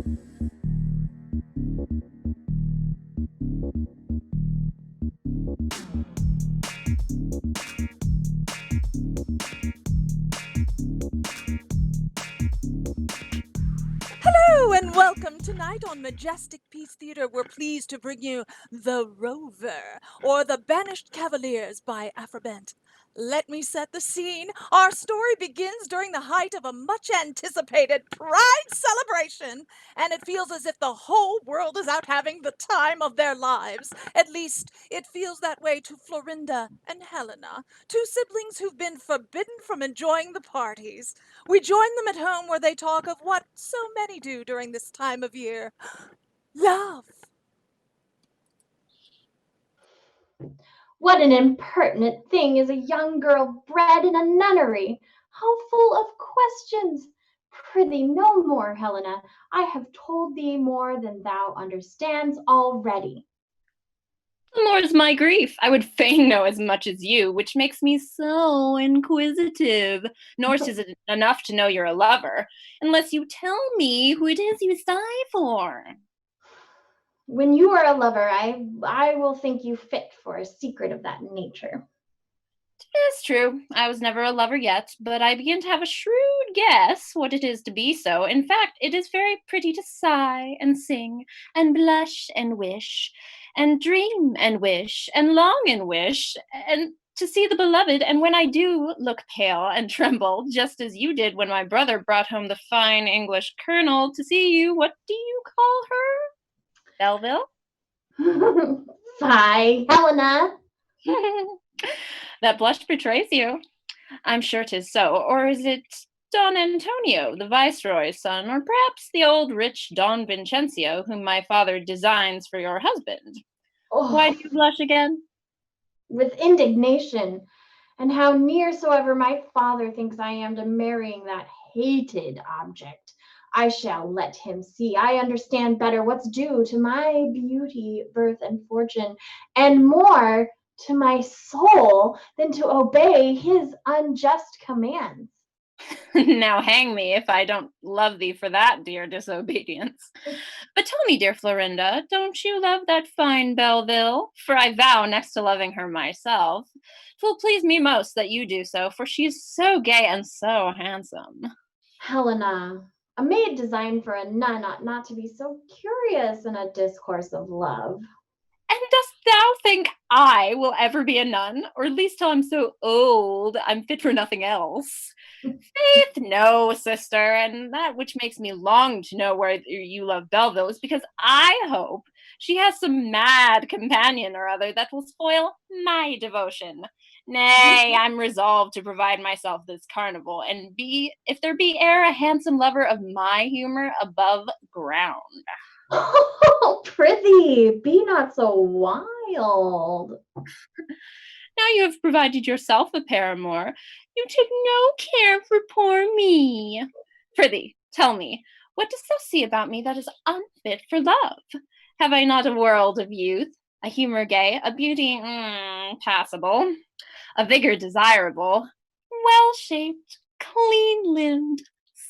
Hello and welcome. Tonight on MajesticPiece Theatre, we're pleased to bring you The Rover, or The Banished Cavaliers by Afrobent. Let me set the scene. Our story begins during the height of a much-anticipated Pride celebration, and it feels as if the whole world is out having the time of their lives. At least, it feels that way to Florinda and Helena, two siblings who've been forbidden from enjoying the parties. We join them at home where they talk of what so many do during this time of year. Love. What an impertinent thing is a young girl bred in a nunnery! How full of questions! Prithee, no more, Helena. I have told thee more than thou understands already. More's my grief. I would fain know as much as you, which makes me so inquisitive. Nor is it enough to know you're a lover, unless you tell me who it is you sigh for. When you are a lover, I will think you fit for a secret of that nature. It's true. I was never a lover yet, but I begin to have a shrewd guess what it is to be so. In fact, it is very pretty to sigh and sing and blush and wish and dream and wish and long and wish and to see the beloved, and when I do look pale and tremble, just as you did when my brother brought home the fine English colonel to see you, what do you call her? Belleville? Sigh, Helena. That blush betrays you. I'm sure 'tis so. Or is it Don Antonio, the viceroy's son, or perhaps the old rich Don Vincencio, whom my father designs for your husband? Oh, Why do you blush again? with indignation, and how near soever my father thinks I am to marrying that hated object, I shall let him see. I understand better what's due to my beauty, birth, and fortune, and more to my soul than to obey his unjust commands. Now hang me if I don't love thee for that, dear disobedience. But tell me, dear Florinda, don't you love that fine Belleville? For I vow, next to loving her myself, 'twill please me most that you do so, for she is so gay and so handsome. Helena, a maid designed for a nun ought not to be so curious in a discourse of love. And dost thou think I will ever be a nun, or at least till I'm so old I'm fit for nothing else? Faith, no, sister, and that which makes me long to know whether you love Belleville is because I hope she has some mad companion or other that will spoil my devotion. Nay, I'm resolved to provide myself this carnival, and be, if there be e'er a handsome lover of my humor, above ground. Oh, prithee, be not so wild. Now you have provided yourself a paramour, you take no care for poor me. Prithee, tell me, what dost thou see about me that is unfit for love? Have I not a world of youth, a humor gay, a beauty passable, a vigor desirable, well-shaped, clean-limbed,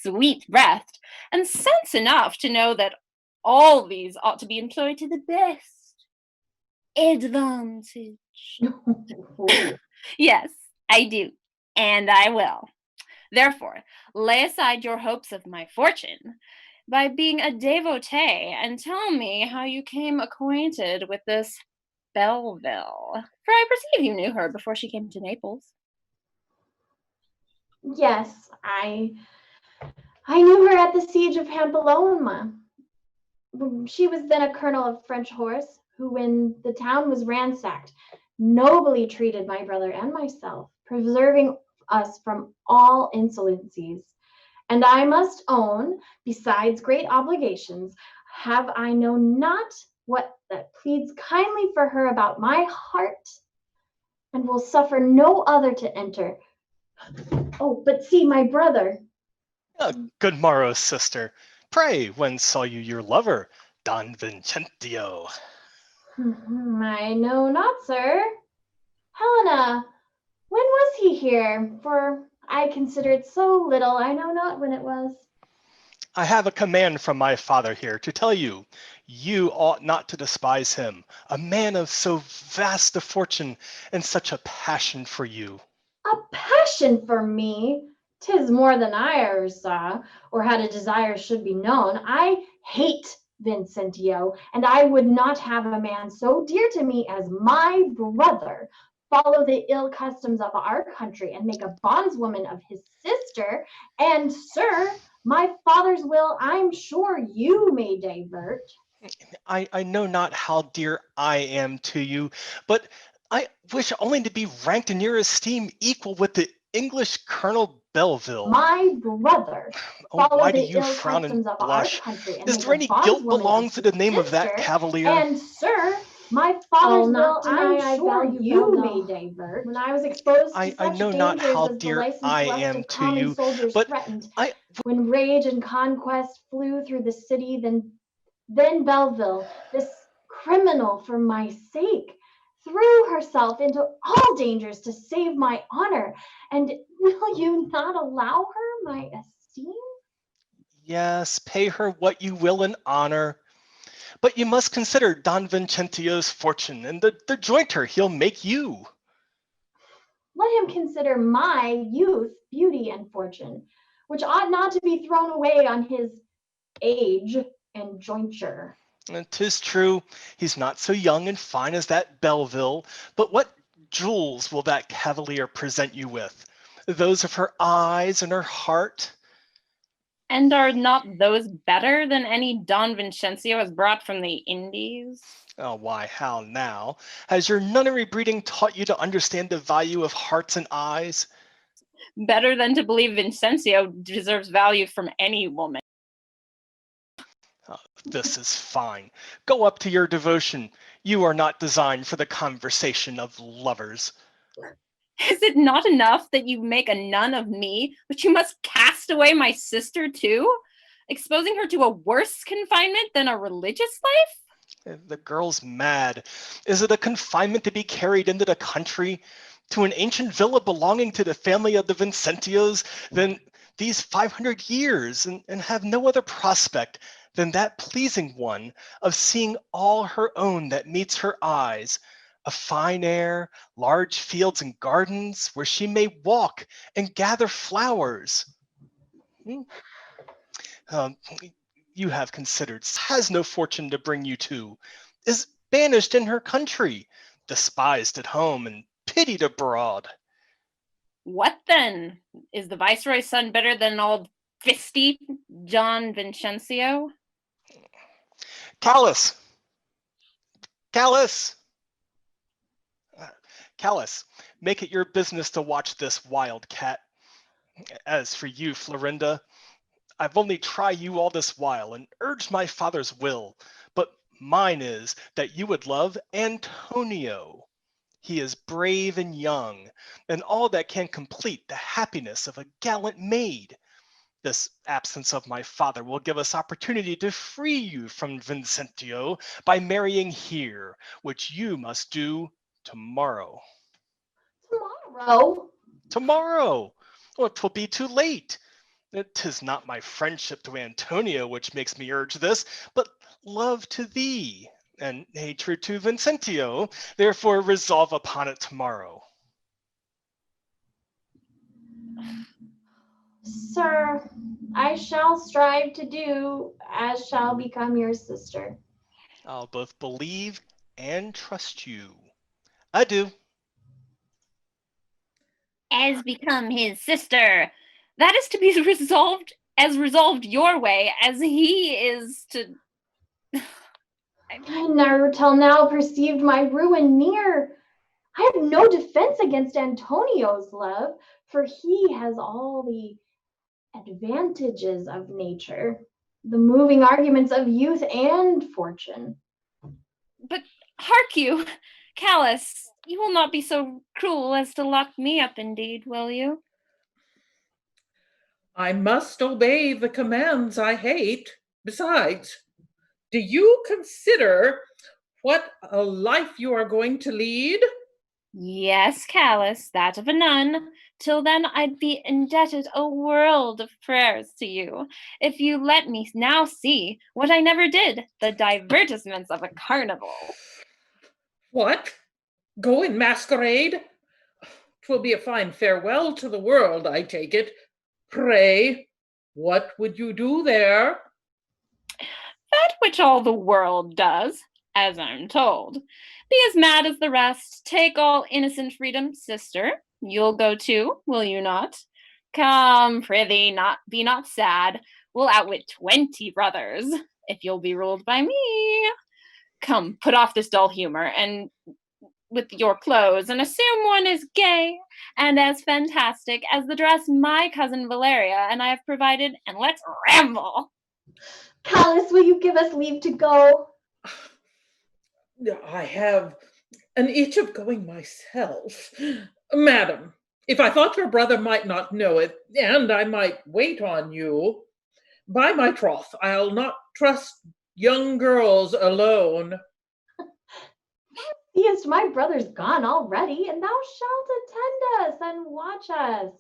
sweet-breathed, and sense enough to know that all these ought to be employed to the best advantage? Yes, I do, and I will. Therefore, lay aside your hopes of my fortune by being a devotee, and tell me how you came acquainted with this Belleville. For I perceive you knew her before she came to Naples. Yes, I knew her at the siege of Pamplona. She was then a colonel of French horse, who, when the town was ransacked, nobly treated my brother and myself, preserving us from all insolencies. And I must own, besides great obligations, have I know not what that pleads kindly for her about my heart, and will suffer no other to enter. Oh, but see my brother. Good morrow, sister. Pray, when saw you your lover, Don Vincentio? I know not, sir. Helena, when was he here? For I consider it so little, I know not when it was. I have a command from my father here to tell you, you ought not to despise him, a man of so vast a fortune and such a passion for you. A passion for me? 'Tis more than I e'er saw, or had a desire should be known. I hate Vincentio, and I would not have a man so dear to me as my brother follow the ill customs of our country and make a bondswoman of his sister. And, sir, my father's will I'm sure you may divert. I know not how dear I am to you, but I wish only to be ranked in your esteem equal with the English Colonel Belleville. My brother Oh, follow why do the you ill frown and customs of our blush? country and Is make there a any guilt bondswoman belongs of to his the name of that sister. cavalier? And, sir, my father's I'll not will deny I I'm sure value you Belleville. may divert. When I was exposed to I such know not dangers how as the dear license I lust am of to common you, soldiers but threatened, I when rage and conquest flew through the city, then Belleville, this criminal for my sake, threw herself into all dangers to save my honor. And will you not allow her my esteem? yes, pay her what you will in honor. But you must consider Don Vincentio's fortune and the jointer he'll make you. Let him consider my youth, beauty, and fortune, which ought not to be thrown away on his age and jointure. And 'tis true, he's not so young and fine as that Belleville, but what jewels will that cavalier present you with? Those of her eyes and her heart? And are not those better than any Don Vincencio has brought from the Indies? Oh, why, how now? Has your nunnery breeding taught you to understand the value of hearts and eyes? Better than to believe Vincencio deserves value from any woman. This is fine. Go up to your devotion. You are not designed for the conversation of lovers. Is it not enough that you make a nun of me, but you must cast away my sister too? Exposing her to a worse confinement than a religious life? The girl's mad. Is it a confinement to be carried into the country, to an ancient villa belonging to the family of the Vincentios, than these 500 years, and have no other prospect than that pleasing one of seeing all her own that meets her eyes, a fine air, large fields and gardens where she may walk and gather flowers? Hmm? Um, you have considered, has no fortune to bring you to, is banished in her country, despised at home and pitied abroad. What then? Is the Viceroy's son better than old fisty John Vincencio? Callus! Callus! Callus, make it your business to watch this wild cat. As for you, Florinda, I've only tried you all this while and urged my father's will, but mine is that you would love Antonio. He is brave and young, and all that can complete the happiness of a gallant maid. This absence of my father will give us opportunity to free you from Vincentio by marrying here, which you must do tomorrow. Tomorrow? Tomorrow! Well, 'twill be too late. 'Tis not my friendship to Antonio which makes me urge this, but love to thee, and hatred to Vincentio. Therefore resolve upon it tomorrow. Sir, I shall strive to do as shall become your sister. I'll both believe and trust you. Adieu. As become his sister. That is to be resolved your way, as he is to. I never till now perceived my ruin near. I have no defense against Antonio's love, for he has all the advantages of nature, the moving arguments of youth and fortune. But hark you, Callus, you will not be so cruel as to lock me up indeed, will you? I must obey the commands I hate. Besides, do you consider what a life you are going to lead? Yes, Callus, that of a nun. Till then, I'd be indebted a world of prayers to you, if you let me now see what I never did, the divertissements of a carnival. What? Go in masquerade? 'Twill be a fine farewell to the world, I take it. Pray, what would you do there? That which all the world does, as I'm told. Be as mad as the rest, take all innocent freedom, sister. You'll go too, will you not? Come, prithee, be not sad. We'll outwit 20 brothers, if you'll be ruled by me. Come, put off this dull humor, and with your clothes, and assume one is gay and as fantastic as the dress my cousin Valeria and I have provided, and let's ramble. Callus, will you give us leave to go? I have an itch of going myself. Madam, if I thought your brother might not know it, and I might wait on you, by my troth, I'll not trust young girls alone. Seest, my brother's gone already, and thou shalt attend us and watch us.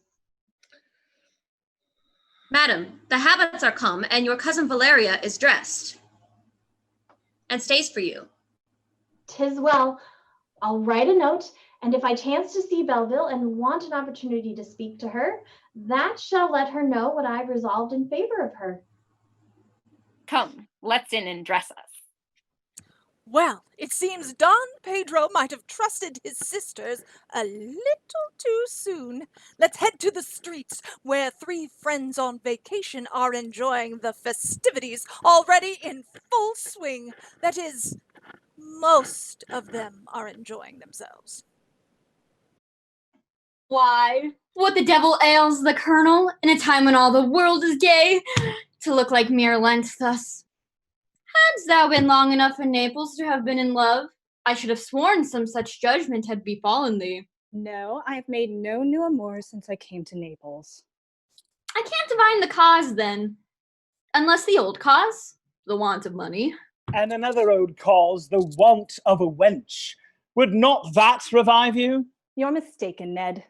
Madam, the habits are come, and your cousin Valeria is dressed and stays for you. 'Tis well. I'll write a note, and if I chance to see Belleville and want an opportunity to speak to her, that shall let her know what I've resolved in favor of her. Come, let's in and dress us. Well, it seems Don Pedro might have trusted his sisters a little too soon. Let's head to the streets where 3 friends on vacation are enjoying the festivities already in full swing. That is, most of them are enjoying themselves. Why, what the devil ails the colonel in a time when all the world is gay, to look like mere length thus? Hadst thou been long enough in Naples to have been in love, I should have sworn some such judgment had befallen thee. No, I have made no new amours since I came to Naples. I can't divine the cause then, unless the old cause, the want of money. And another old cause, the want of a wench. Would not that revive you? You're mistaken, Ned.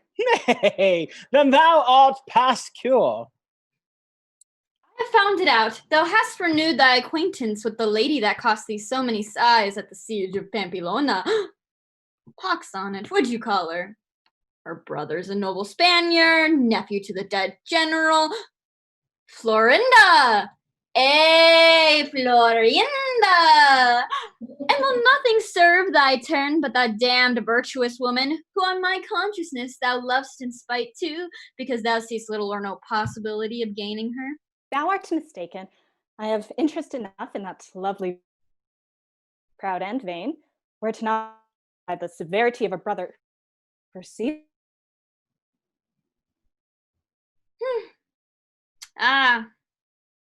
Nay, then thou art past cure. I have found it out. Thou hast renewed thy acquaintance with the lady that cost thee so many sighs at the siege of Pamplona. Pox on it, what'd you call her? Her brother's a noble Spaniard, nephew to the dead general. Florinda! Eh, Florinda! And will nothing serve thy turn but that damned virtuous woman, who on my consciousness thou lovest in spite too, because thou seest little or no possibility of gaining her? Thou art mistaken. I have interest enough in that lovely, proud and vain, were it not by the severity of a brother. Perceive? Ah,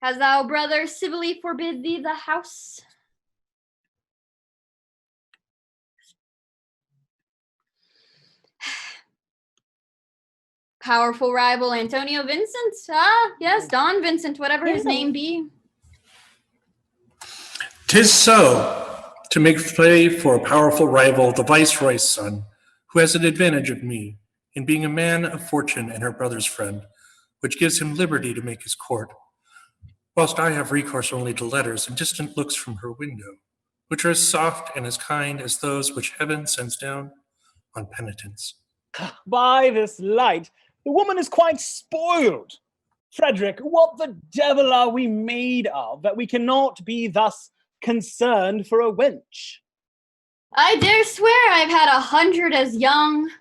has thou brother civilly forbid thee the house? Powerful rival Antonio Vincent. Ah, yes, Don Vincent, whatever his name be. 'Tis so. To make play for a powerful rival, the viceroy's son, who has an advantage of me, in being a man of fortune and her brother's friend, which gives him liberty to make his court, whilst I have recourse only to letters and distant looks from her window, which are as soft and as kind as those which heaven sends down on penitents. By this light, the woman is quite spoiled. Frederick, what the devil are we made of that we cannot be thus concerned for a wench? I dare swear I've had 100 as young,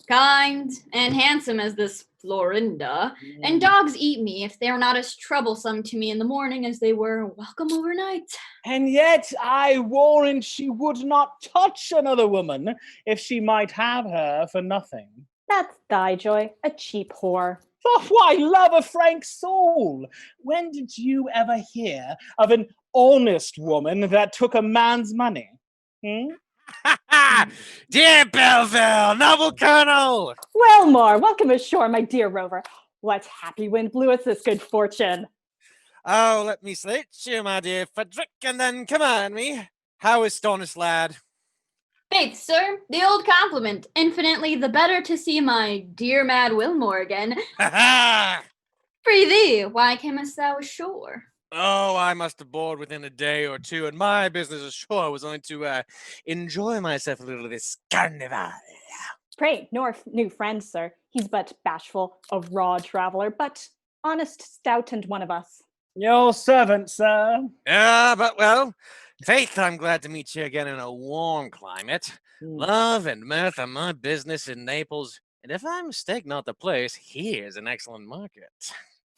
kind, and handsome as this Florinda, and dogs eat me if they are not as troublesome to me in the morning as they were welcome overnight. And yet I warrant she would not touch another woman if she might have her for nothing. That's thy joy, a cheap whore. Oh, why, love a frank soul! When did you ever hear of an honest woman that took a man's money? Dear Belleville, noble colonel! Well, Moore, welcome ashore, my dear Rover. What happy wind blew us this good fortune? Oh, let me salute you, my dear Frederick, and then command me. How is staunest lad? Faith, sir, the old compliment. Infinitely the better to see my dear Mad Wilmore again. Ha ha! Prithee, why camest thou ashore? Oh, I must have bored within a day or two, and my business ashore was only to enjoy myself a little this carnival. Pray, nor new friend, sir. He's but bashful, a raw traveller, but honest, stout, and one of us. Your servant, sir. Yeah, but well, Faith, I'm glad to meet you again in a warm climate. Love and mirth are my business in Naples, and if I mistake not the place, here's an excellent market.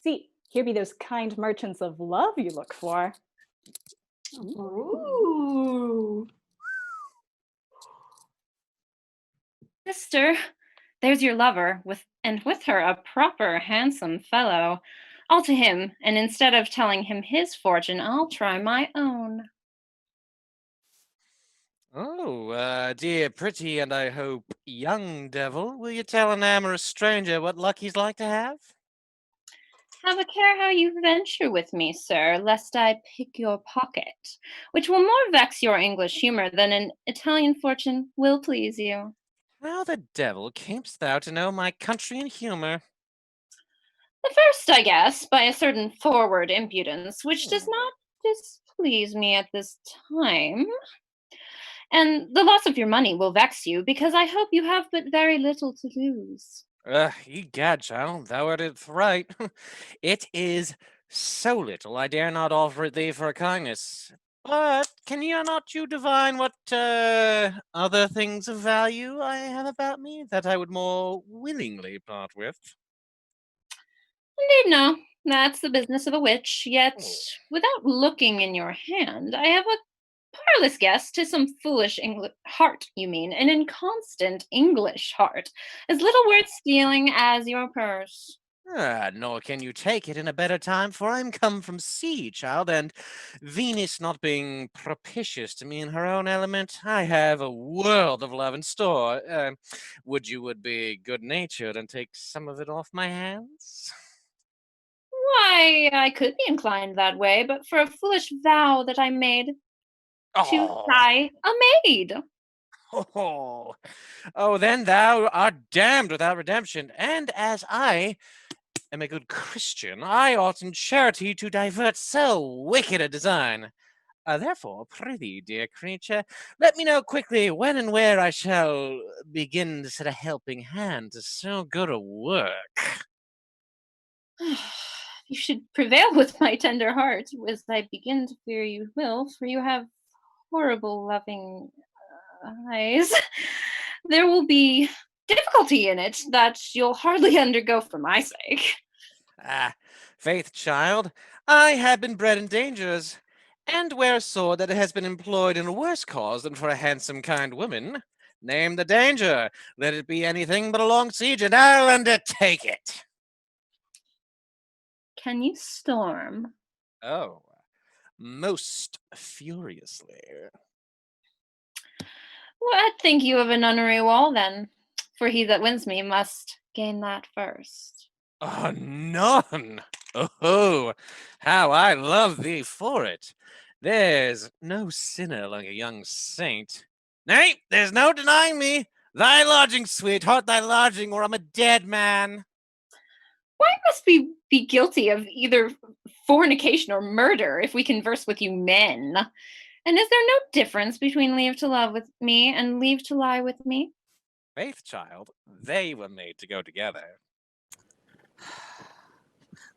See, here be those kind merchants of love you look for. Ooh. Sister, there's your lover, with her a proper handsome fellow. I'll to him, and instead of telling him his fortune, I'll try my own. Oh, dear, pretty, and I hope young devil, will you tell an amorous stranger what luck he's like to have? Have a care how you venture with me, sir, lest I pick your pocket, which will more vex your English humour than an Italian fortune will please you. How the devil camest thou to know my country and humour? The first, I guess, by a certain forward impudence, which does not displease me at this time. And the loss of your money will vex you, because I hope you have but very little to lose. Egad, child, thou art right. It is so little I dare not offer it thee for a kindness. But can you not divine what other things of value I have about me that I would more willingly part with? Indeed, no. That's the business of a witch. Yet, without looking in your hand, I have a parlous guess to some foolish heart, you mean, an inconstant English heart, as little worth stealing as your purse. Nor can you take it in a better time, for I'm come from sea, child, and Venus not being propitious to me in her own element, I have a world of love in store. Would be good-natured and take some of it off my hands? Why, I could be inclined that way, but for a foolish vow that I made to tie a maid. Oh, then thou art damned without redemption, and as I am a good Christian, I ought in charity to divert so wicked a design. Therefore, prithee, dear creature, let me know quickly when and where I shall begin to set a helping hand to so good a work. You should prevail with my tender heart, as I begin to fear you will, for you have horrible loving eyes. There will be difficulty in it that you'll hardly undergo for my sake. Faith, child, I have been bred in dangers, and wear a sword that has been employed in a worse cause than for a handsome, kind woman. Name the danger. Let it be anything but a long siege, and I'll undertake it. Can you storm? Oh, most furiously. What think you of a nunnery wall, then? For he that wins me must gain that first. None! Oh, how I love thee for it. There's no sinner like a young saint. Nay, there's no denying me. Thy lodging, sweetheart, thy lodging, or I'm a dead man. Why must we be guilty of either fornication or murder if we converse with you men? And is there no difference between leave to love with me and leave to lie with me? Faith, child, they were made to go together.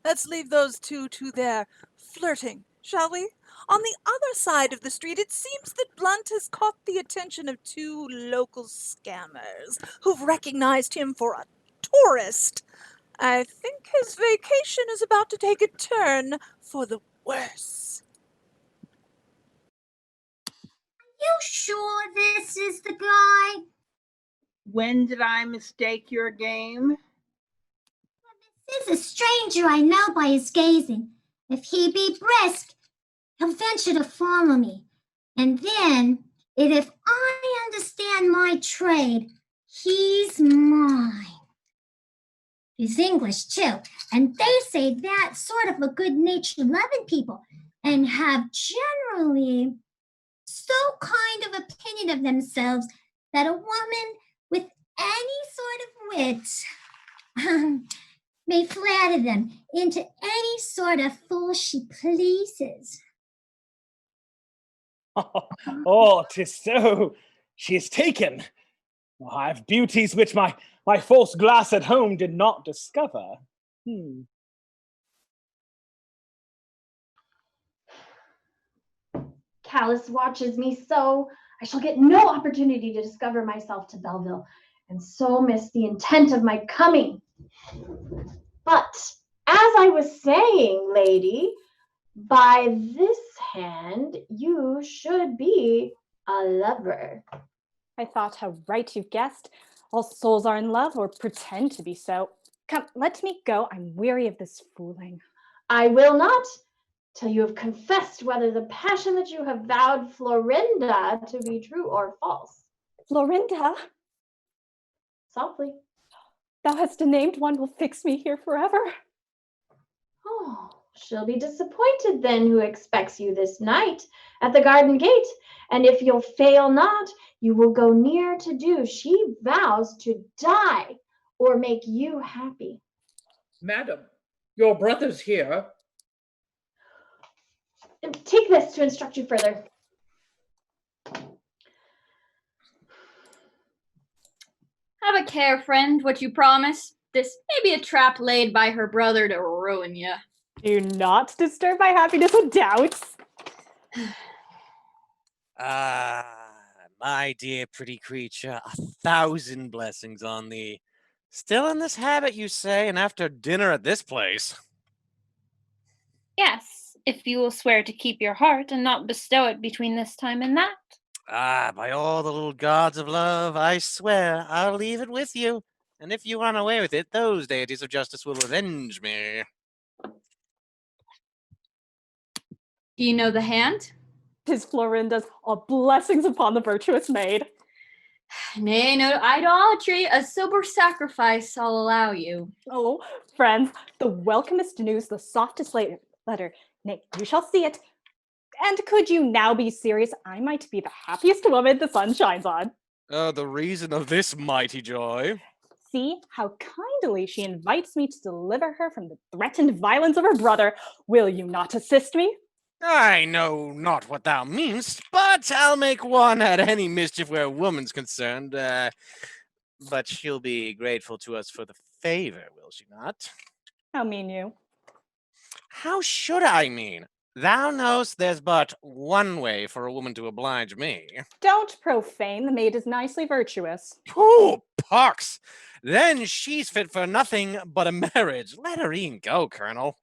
Let's leave those two to their flirting, shall we? On the other side of the street, it seems that Blunt has caught the attention of two local scammers who've recognized him for a tourist. I think his vacation is about to take a turn for the worse. You sure this is the guy? When did I mistake your game? This is a stranger I know by his gazing. If he be brisk, he'll venture to follow me. And then, if I understand my trade, he's mine. He's English, too, and they say that's sort of a good-natured loving people and have generally so kind of opinion of themselves that a woman with any sort of wit may flatter them into any sort of fool she pleases. Oh, 'tis so. She is taken. I've beauties which my false glass at home did not discover. Callus watches me so, I shall get no opportunity to discover myself to Belleville, and so miss the intent of my coming. But as I was saying, lady, by this hand you should be a lover. I thought how right you guessed. All souls are in love, or pretend to be so. Come, let me go. I'm weary of this fooling. I will not, till you have confessed whether the passion that you have vowed Florinda to be true or false. Florinda? Softly. Thou hast named one will fix me here forever. Oh, she'll be disappointed then who expects you this night at the garden gate. And if you'll fail not, you will go near to do. She vows to die or make you happy. Madam, your brother's here. Take this to instruct you further. Have a care, friend, what you promise. This may be a trap laid by her brother to ruin you. Do not disturb my happiness with doubts. My dear pretty creature, 1,000 blessings on thee. Still in this habit, you say, and after dinner at this place? Yes, if you will swear to keep your heart and not bestow it between this time and that. By all the little gods of love, I swear I'll leave it with you. And if you run away with it, those deities of justice will avenge me. Do you know the hand? 'Tis Florinda's. All blessings upon the virtuous maid. Nay, no idolatry, a sober sacrifice I'll allow you. Oh, friends, the welcomest news, the softest letter. Nay, you shall see it. And could you now be serious? I might be the happiest woman the sun shines on. The reason of this mighty joy. See how kindly she invites me to deliver her from the threatened violence of her brother. Will you not assist me? I know not what thou meanst, but I'll make one at any mischief where a woman's concerned. But she'll be grateful to us for the favor, will she not? How mean you? How should I mean? Thou knowst there's but one way for a woman to oblige me. Don't profane, the maid is nicely virtuous. Oh, pox! Then she's fit for nothing but a marriage. Let her e'en go, Colonel.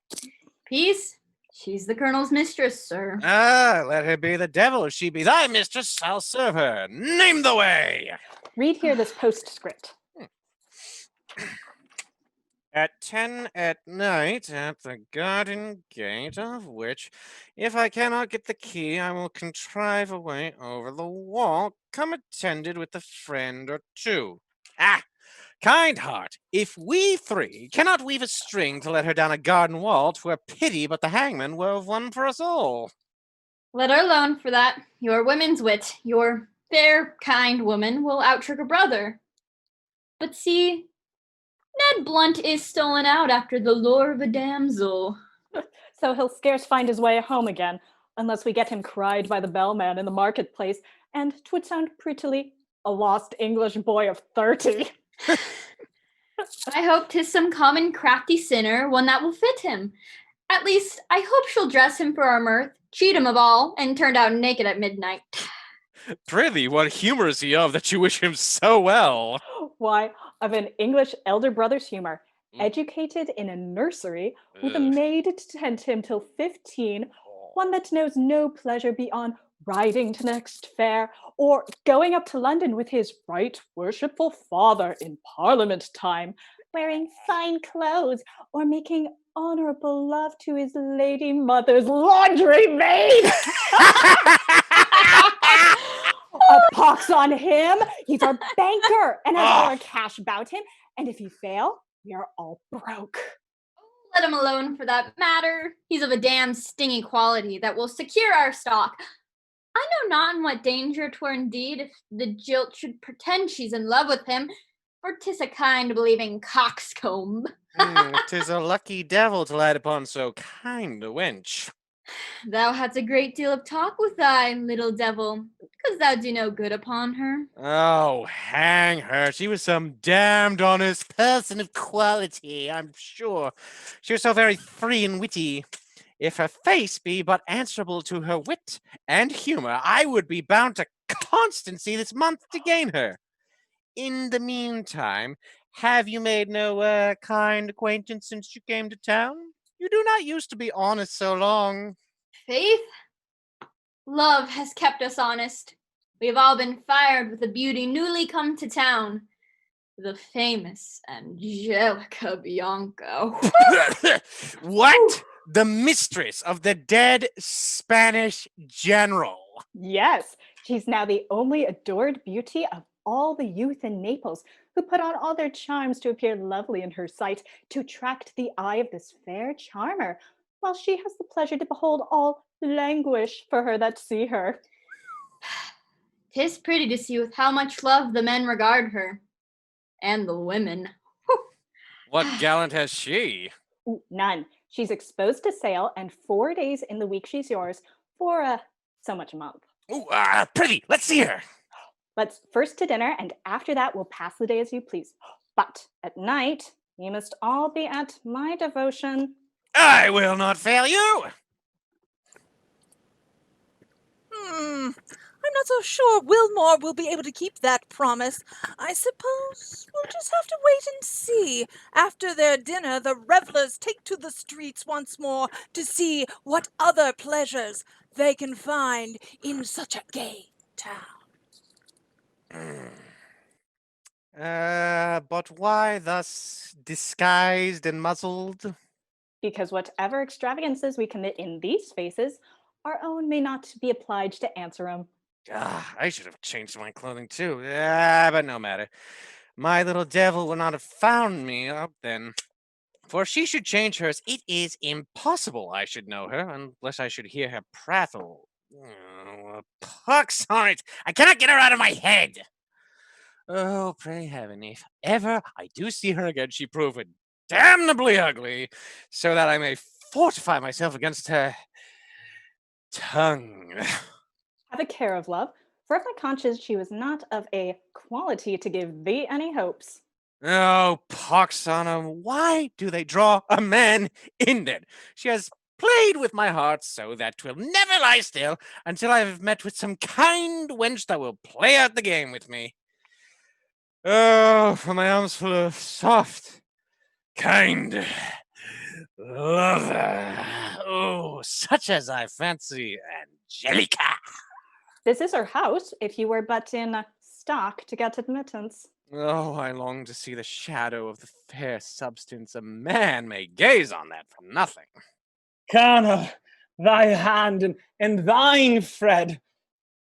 Peace? She's the Colonel's mistress, sir. Let her be the devil. If she be thy mistress, I'll serve her. Name the way! Read here this postscript. At 10 at night at the garden gate, of which, if I cannot get the key, I will contrive a way over the wall, come attended with a friend or two. Kind heart, if we three cannot weave a string to let her down a garden wall, 'twere pity but the hangman wove one for us all. Let her alone for that. Your women's wit, your fair, kind woman, will outtrick her brother. But see, Ned Blunt is stolen out after the lure of a damsel. So he'll scarce find his way home again, unless we get him cried by the bellman in the marketplace, and 'twould sound prettily, a lost English boy of 30. I hope 'tis some common crafty sinner, one that will fit him. At least, I hope she'll dress him for our mirth, cheat him of all, and turned out naked at midnight. Prithee, what humour is he of that you wish him so well? Why, of an English elder brother's humor, educated in a nursery, with a maid to tend him till 15, one that knows no pleasure beyond riding to next fair, or going up to London with his right worshipful father in Parliament time, wearing fine clothes, or making honourable love to his lady mother's laundry maid. A pox on him! He's our banker and has all our cash about him. And if he fail, we are all broke. Let him alone for that matter. He's of a damn stingy quality that will secure our stock. I know not in what danger 'twere indeed if the jilt should pretend she's in love with him, for 'tis a kind believing coxcomb. 'Tis a lucky devil to light upon so kind a wench. Thou hadst a great deal of talk with thy little devil, 'cause thou do no good upon her. Oh, hang her. She was some damned honest person of quality, I'm sure. She was so very free and witty. If her face be but answerable to her wit and humor, I would be bound to constancy this month to gain her. In the meantime, have you made no kind acquaintance since you came to town? You do not used to be honest so long. Faith, love has kept us honest. We have all been fired with the beauty newly come to town, the famous Angelica Bianco. What? The mistress of the dead Spanish general. Yes, she's now the only adored beauty of all the youth in Naples, who put on all their charms to appear lovely in her sight, to attract the eye of this fair charmer, while she has the pleasure to behold all languish for her that see her. 'Tis pretty to see with how much love the men regard her, and the women. What gallant has she? Ooh, none. She's exposed to sail, and 4 days in the week she's yours for so much a month. Ooh, prithee, let's see her. Let's first to dinner, and after that we'll pass the day as you please. But at night, you must all be at my devotion. I will not fail you. I'm not so sure Wilmore will be able to keep that promise. I suppose we'll just have to wait and see. After their dinner, the revelers take to the streets once more to see what other pleasures they can find in such a gay town. But why thus disguised and muzzled? Because whatever extravagances we commit in these spaces, our own may not be obliged to answer them. I should have changed my clothing too. But no matter. My little devil will not have found me out then. For if she should change hers, it is impossible I should know her, unless I should hear her prattle. Pox on it! I cannot get her out of my head! Oh, pray heaven, if ever I do see her again, she prove damnably ugly, so that I may fortify myself against her tongue. Have a care of love, for if my conscience she was not of a quality to give thee any hopes. Oh, pox on 'em, why do they draw a man in it? She has played with my heart so that 'twill never lie still until I have met with some kind wench that will play out the game with me. Oh, for my arms full of soft, kind lover. Oh, such as I fancy Angelica. This is her house, if you were but in stock to get admittance. Oh, I long to see the shadow of the fair substance a man may gaze on that for nothing. Colonel, thy hand and thine, Fred.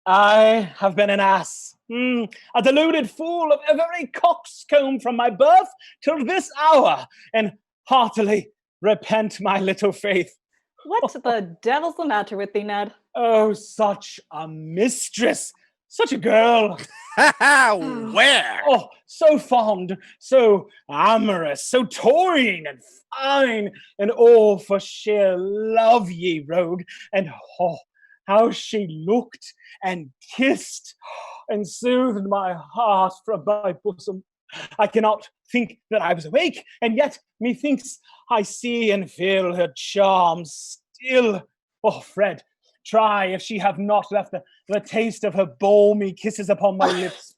I have been an ass, a deluded fool of a very coxcomb from my birth till this hour, and heartily repent my little faith. What the devil's the matter with thee, Ned? Oh, such a mistress, such a girl. Where? Oh, so fond, so amorous, so toying and fine, and all for sheer love, ye rogue. And oh, how she looked and kissed and soothed my heart from my bosom. I cannot think that I was awake, and yet methinks I see and feel her charms still. Oh, Fred, try if she have not left the taste of her balmy kisses upon my lips.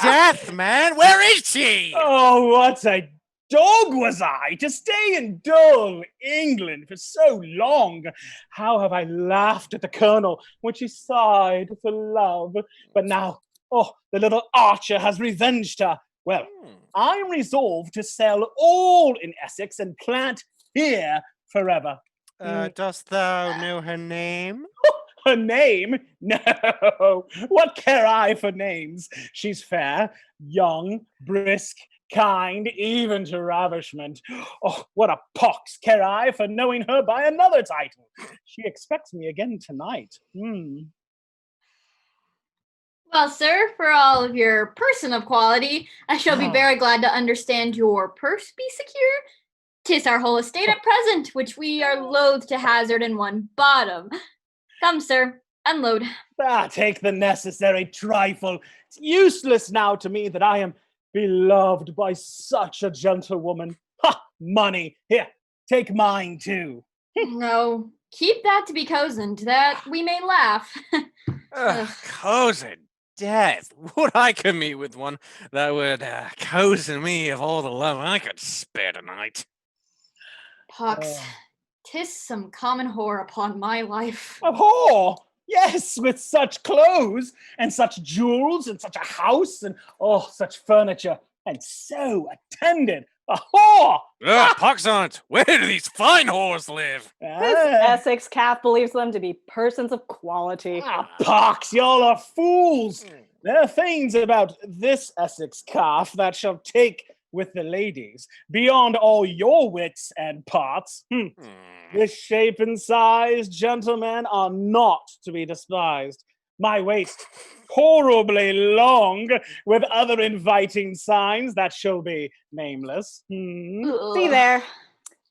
Death, man, where is she? Oh, what a dog was I to stay in dull England for so long. How have I laughed at the Colonel when she sighed for love. But now, oh, the little archer has revenged her. Well, I am resolved to sell all in Essex and plant here forever. Dost thou know her name? Her name? No. What care I for names? She's fair, young, brisk, kind, even to ravishment. Oh, what a pox care I for knowing her by another title. She expects me again tonight. Well, sir, for all of your person of quality, I shall be very glad to understand your purse be secure. 'Tis our whole estate at present, which we are loath to hazard in one bottom. Come, sir, unload. Take the necessary trifle. It's useless now to me that I am beloved by such a gentlewoman. Ha! Money. Here, take mine too. No, keep that to be cozened, that we may laugh. Cozen death. Would I could meet with one that would cozen me of all the love I could spare tonight. Pox, 'tis some common whore upon my life. A whore? Yes, with such clothes, and such jewels, and such a house, and such furniture, and so attended. A whore! Pox on it! Where do these fine whores live? This Essex calf believes them to be persons of quality. Pox, y'all are fools! There are things about this Essex calf that shall take with the ladies, beyond all your wits and parts. This shape and size, gentlemen, are not to be despised. My waist, horribly long, with other inviting signs that shall be nameless. See there,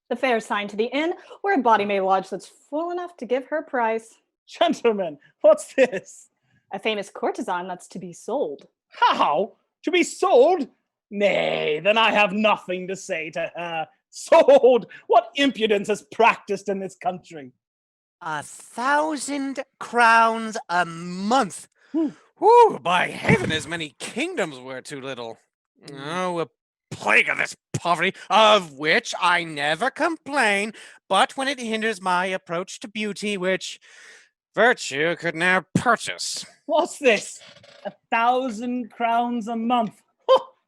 the fair sign to the inn, where a body may lodge that's full enough to give her price. Gentlemen, what's this? A famous courtesan that's to be sold. How? To be sold? Nay, then I have nothing to say to her. Sold? What impudence is practiced in this country? 1,000 crowns a month. Whew, by heaven, as many kingdoms were too little. Oh, a plague of this poverty, of which I never complain, but when it hinders my approach to beauty, which virtue could now purchase. What's this? 1,000 crowns a month.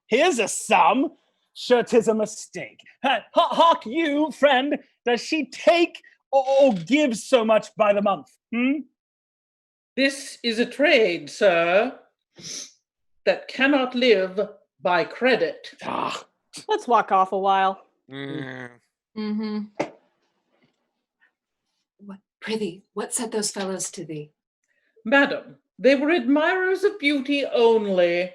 Here's a sum. Sure, 'tis a mistake. Hark you, friend, does she take or give so much by the month? This is a trade, sir, that cannot live by credit. Let's walk off a while. Prithee, what said those fellows to thee? Madam, they were admirers of beauty only,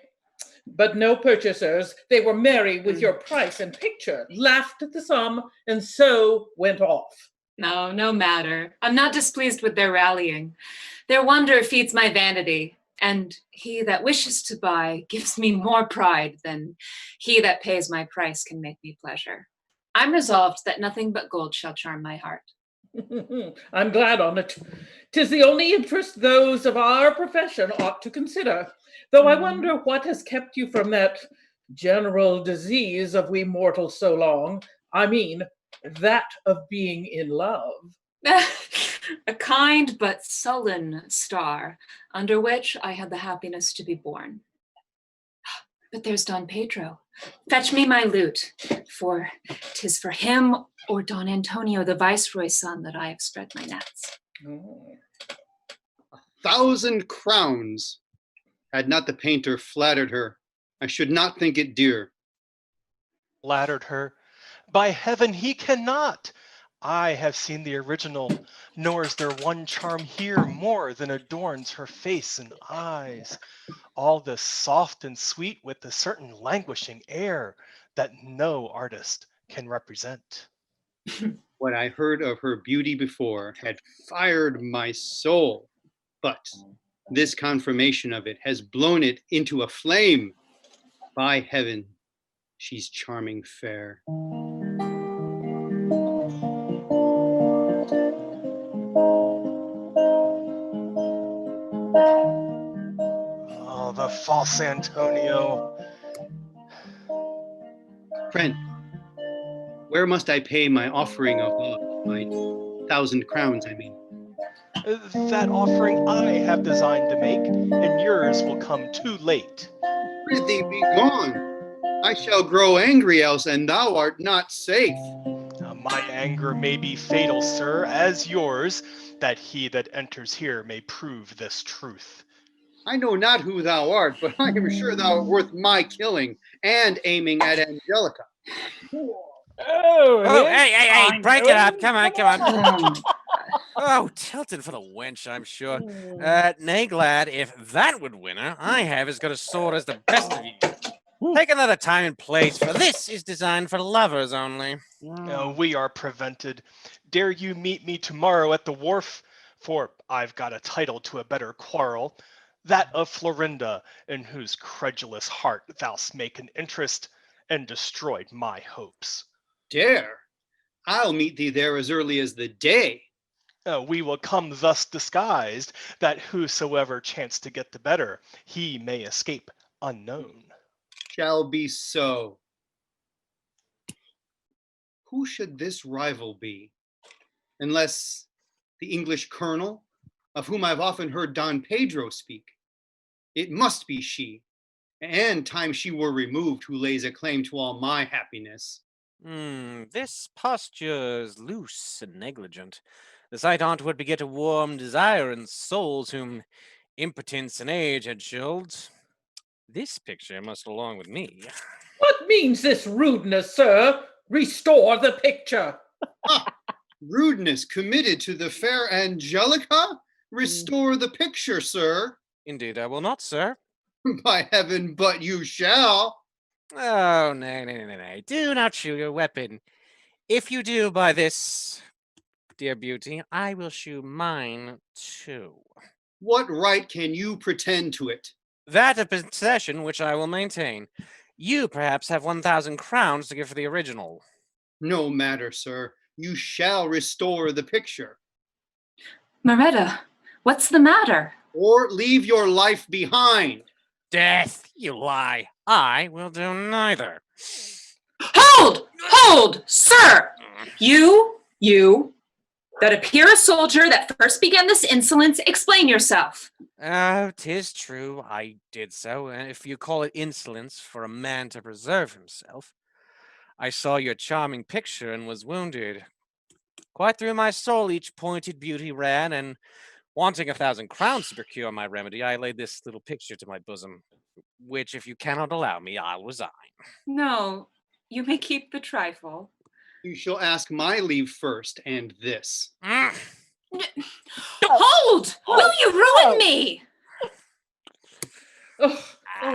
but no purchasers. They were merry with your price and picture, laughed at the sum, and so went off. No matter. I'm not displeased with their rallying. Their wonder feeds my vanity, and he that wishes to buy gives me more pride than he that pays my price can make me pleasure. I'm resolved that nothing but gold shall charm my heart. I'm glad on't. 'Tis the only interest those of our profession ought to consider, though I wonder what has kept you from that general disease of we mortals so long. I mean, that of being in love. A kind but sullen star, under which I had the happiness to be born. But there's Don Pedro. Fetch me my lute, for 'tis for him or Don Antonio, the viceroy's son, that I have spread my nets. 1,000 crowns. Had not the painter flattered her, I should not think it dear. Flattered her? By heaven, he cannot. I have seen the original, nor is there one charm here more than adorns her face and eyes. All this soft and sweet with a certain languishing air that no artist can represent. What I heard of her beauty before had fired my soul, but this confirmation of it has blown it into a flame. By heaven, she's charming fair. Oh, the false Antonio. Friend, where must I pay my offering of love? My 1,000 crowns, I mean. That offering I have designed to make, and yours will come too late. Prithee, be gone. I shall grow angry else, and thou art not safe. My anger may be fatal, sir, as yours, that he that enters here may prove this truth. I know not who thou art, but I am sure thou art worth my killing and aiming at Angelica. Oh, Hey, break it up. Come on. Oh, tilted for the wench, I'm sure. Nay, glad, if that would win her, I have as good a sword as the best of you. Take another time and place, for this is designed for lovers only. We are prevented. Dare you meet me tomorrow at the wharf? For I've got a title to a better quarrel, that of Florinda, in whose credulous heart thou'st make an interest, and destroyed my hopes. Dare? I'll meet thee there as early as the day. We will come thus disguised, that whosoever chance to get the better, he may escape unknown. Shall be so. Who should this rival be? Unless the English colonel, of whom I've often heard Don Pedro speak. It must be she, and time she were removed, who lays a claim to all my happiness. This posture's loose and negligent. The sight on't would beget a warm desire in souls whom impotence and age had chilled. This picture must along with me. What means this rudeness, sir? Restore the picture. Rudeness committed to the fair Angelica? Restore the picture, sir. Indeed I will not, sir. By heaven, but you shall. Oh, nay. Do not shew your weapon. If you do by this, dear beauty, I will shew mine too. What right can you pretend to it? That of possession which I will maintain. You perhaps have 1,000 crowns to give for the original. No matter, sir. You shall restore the picture. Moretta, what's the matter? Or leave your life behind. Death, you lie. I will do neither. Hold, sir! You, that appear a soldier that first began this insolence, explain yourself. 'Tis true, I did so, and if you call it insolence for a man to preserve himself. I saw your charming picture and was wounded. Quite through my soul each pointed beauty ran, and wanting 1,000 crowns to procure my remedy, I laid this little picture to my bosom, which if you cannot allow me, I'll resign. No, you may keep the trifle. You shall ask my leave first, and this. Hold! Will you ruin me? Oh,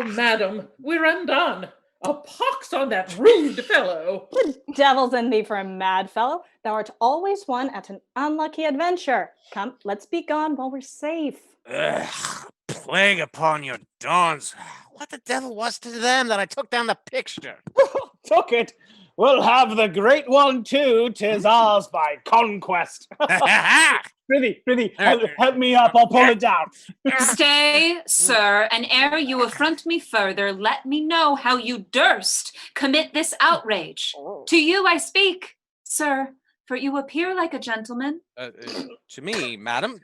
madam, we're undone. A pox on that rude fellow. The devil's in thee for a mad fellow. Thou art always one at an unlucky adventure. Come, let's be gone while we're safe. Plague upon your dawns. What the devil was to them that I took down the picture? Took it. We'll have the great one too. 'Tis ours by conquest. Prithee, help me up. I'll pull it down. Stay, sir, and ere you affront me further, let me know how you durst commit this outrage. To you I speak, sir, for you appear like a gentleman. To me, madam.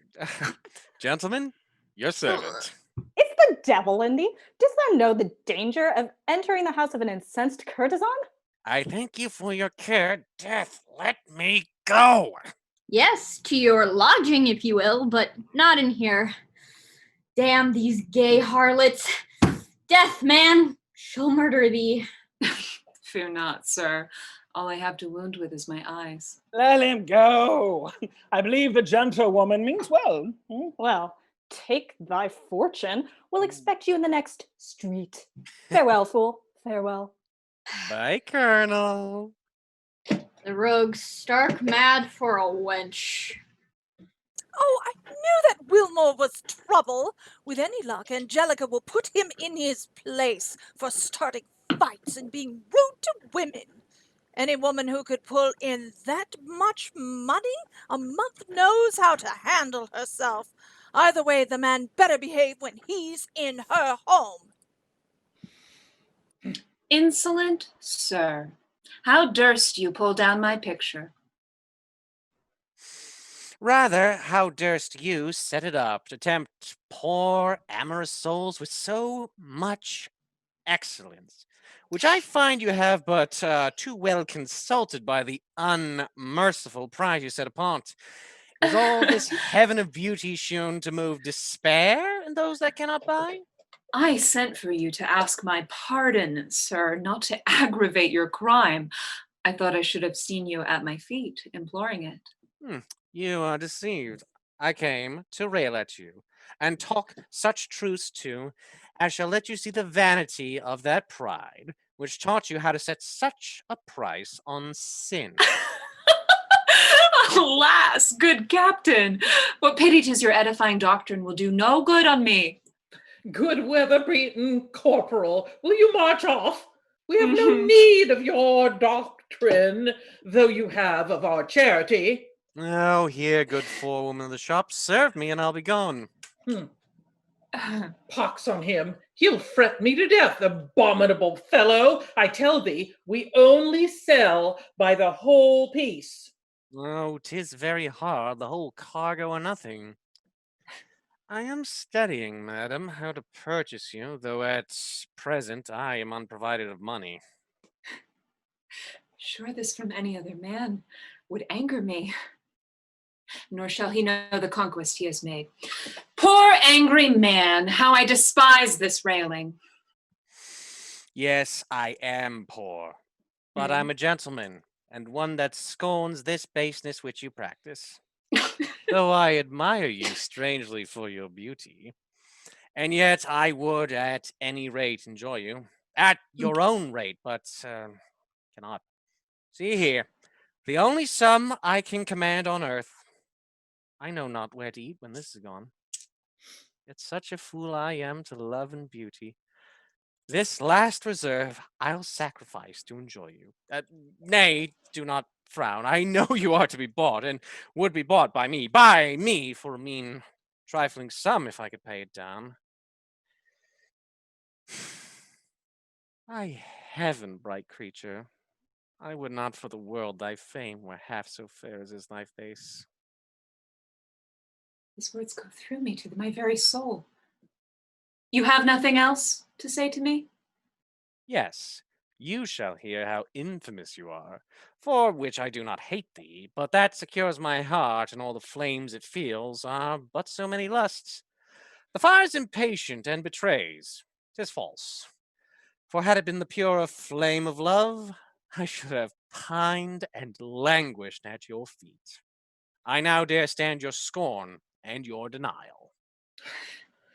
Gentlemen, your servant. It's the devil in thee. Dost thou know the danger of entering the house of an incensed courtesan? I thank you for your care. Death, let me go. Yes, to your lodging, if you will, but not in here. Damn these gay harlots. Death, man, she'll murder thee. Fear not, sir. All I have to wound with is my eyes. Let him go. I believe the gentlewoman means well. Well, take thy fortune. We'll expect you in the next street. Farewell, fool. Farewell. Bye, Colonel. The rogue's stark mad for a wench. Oh, I knew that Wilmore was trouble. With any luck, Angelica will put him in his place for starting fights and being rude to women. Any woman who could pull in that much money a month knows how to handle herself. Either way, the man better behave when he's in her home. Insolent sir, how durst you pull down my picture? Rather, how durst you set it up to tempt poor amorous souls with so much excellence, which I find you have but too well consulted by the unmerciful prize you set upon't. Is all this heaven of beauty shown to move despair in those that cannot buy? I sent for you to ask my pardon, sir, not to aggravate your crime. I thought I should have seen you at my feet, imploring it. You are deceived. I came to rail at you, and talk such truths too, as shall let you see the vanity of that pride, which taught you how to set such a price on sin. Alas, good captain, what pity 'tis your edifying doctrine will do no good on me. Good weather, Breton Corporal. Will you march off? We have no need of your doctrine, though you have of our charity. Oh, here, good forewoman of the shop, serve me and I'll be gone. Pox on him. He'll fret me to death, abominable fellow. I tell thee, we only sell by the whole piece. Oh, 'tis very hard, the whole cargo or nothing. I am studying, madam, how to purchase you, though at present I am unprovided of money. Sure this from any other man would anger me, nor shall he know the conquest he has made. Poor angry man, how I despise this railing. Yes, I am poor, but I'm a gentleman, and one that scorns this baseness which you practice. Though I admire you strangely for your beauty, and yet I would at any rate enjoy you, at your own rate, but cannot. See here, the only sum I can command on earth. I know not where to eat when this is gone. Yet such a fool I am to love and beauty. This last reserve I'll sacrifice to enjoy you. Nay, do not frown. I know you are to be bought, and would be bought by me for a mean, trifling sum if I could pay it down. By heaven, bright creature, I would not for the world thy fame were half so fair as is thy face. These words go through me to my very soul. You have nothing else to say to me? Yes, you shall hear how infamous you are, for which I do not hate thee, but that secures my heart, and all the flames it feels are but so many lusts. The fire's impatient and betrays. 'Tis false. For had it been the purer flame of love, I should have pined and languished at your feet. I now dare stand your scorn and your denial.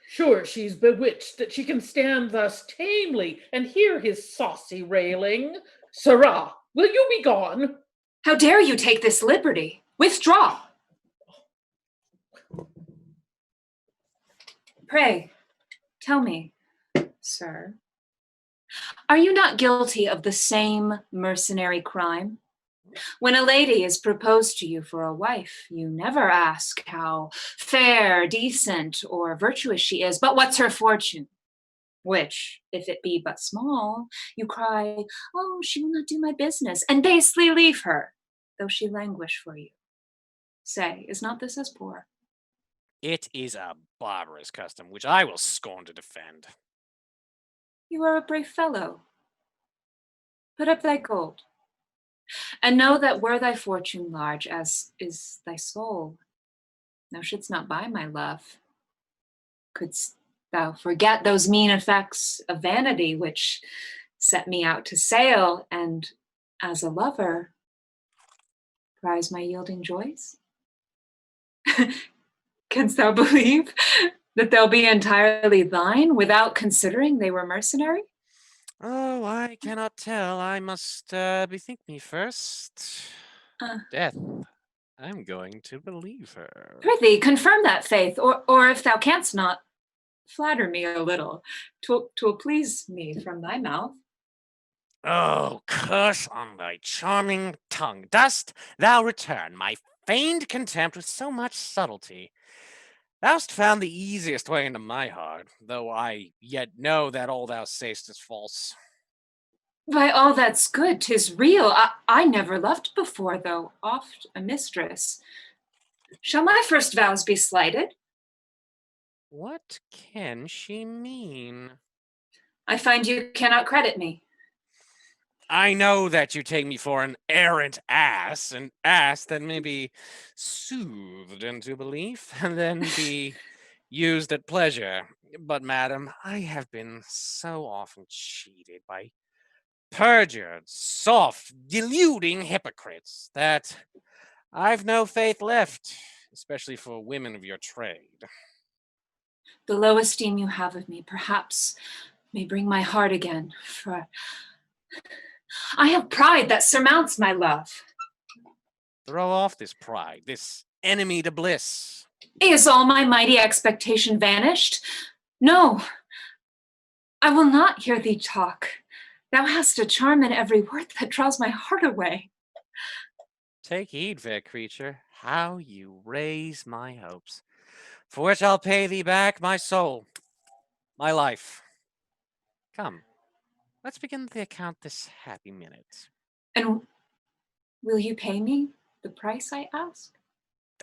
Sure she's bewitched that she can stand thus tamely and hear his saucy railing. Sirrah, will you be gone? How dare you take this liberty? Withdraw. Pray, tell me, sir, are you not guilty of the same mercenary crime? When a lady is proposed to you for a wife, you never ask how fair, decent, or virtuous she is, but what's her fortune? Which, if it be but small, you cry, oh, she will not do my business, and basely leave her, though she languish for you. Say, is not this as poor? It is a barbarous custom, which I will scorn to defend. You are a brave fellow. Put up thy gold. And know that were thy fortune large, as is thy soul, thou shouldst not buy my love. Couldst thou forget those mean effects of vanity which set me out to sail, and as a lover, prize my yielding joys? Canst thou believe that they'll be entirely thine without considering they were mercenary? Oh, I cannot tell. I must bethink me first. Death. I'm going to believe her. Prithee, confirm that faith, or if thou canst not, flatter me a little. 'Twill please me from thy mouth. Oh, curse on thy charming tongue. Dost thou return my feigned contempt with so much subtlety? Thou'st found the easiest way into my heart, though I yet know that all thou say'st is false. By all that's good, 'tis real. I never loved before, though oft a mistress. Shall my first vows be slighted? What can she mean? I find you cannot credit me. I know that you take me for an errant ass, an ass that may be soothed into belief and then be used at pleasure. But, madam, I have been so often cheated by perjured, soft, deluding hypocrites that I've no faith left, especially for women of your trade. The low esteem you have of me perhaps may bring my heart again, for I have pride that surmounts my love. Throw off this pride, this enemy to bliss. Is all my mighty expectation vanished? No, I will not hear thee talk. Thou hast a charm in every word that draws my heart away. Take heed, fair creature, how you raise my hopes, for which I'll pay thee back my soul, my life. Come, let's begin the account this happy minute. And will you pay me the price I ask?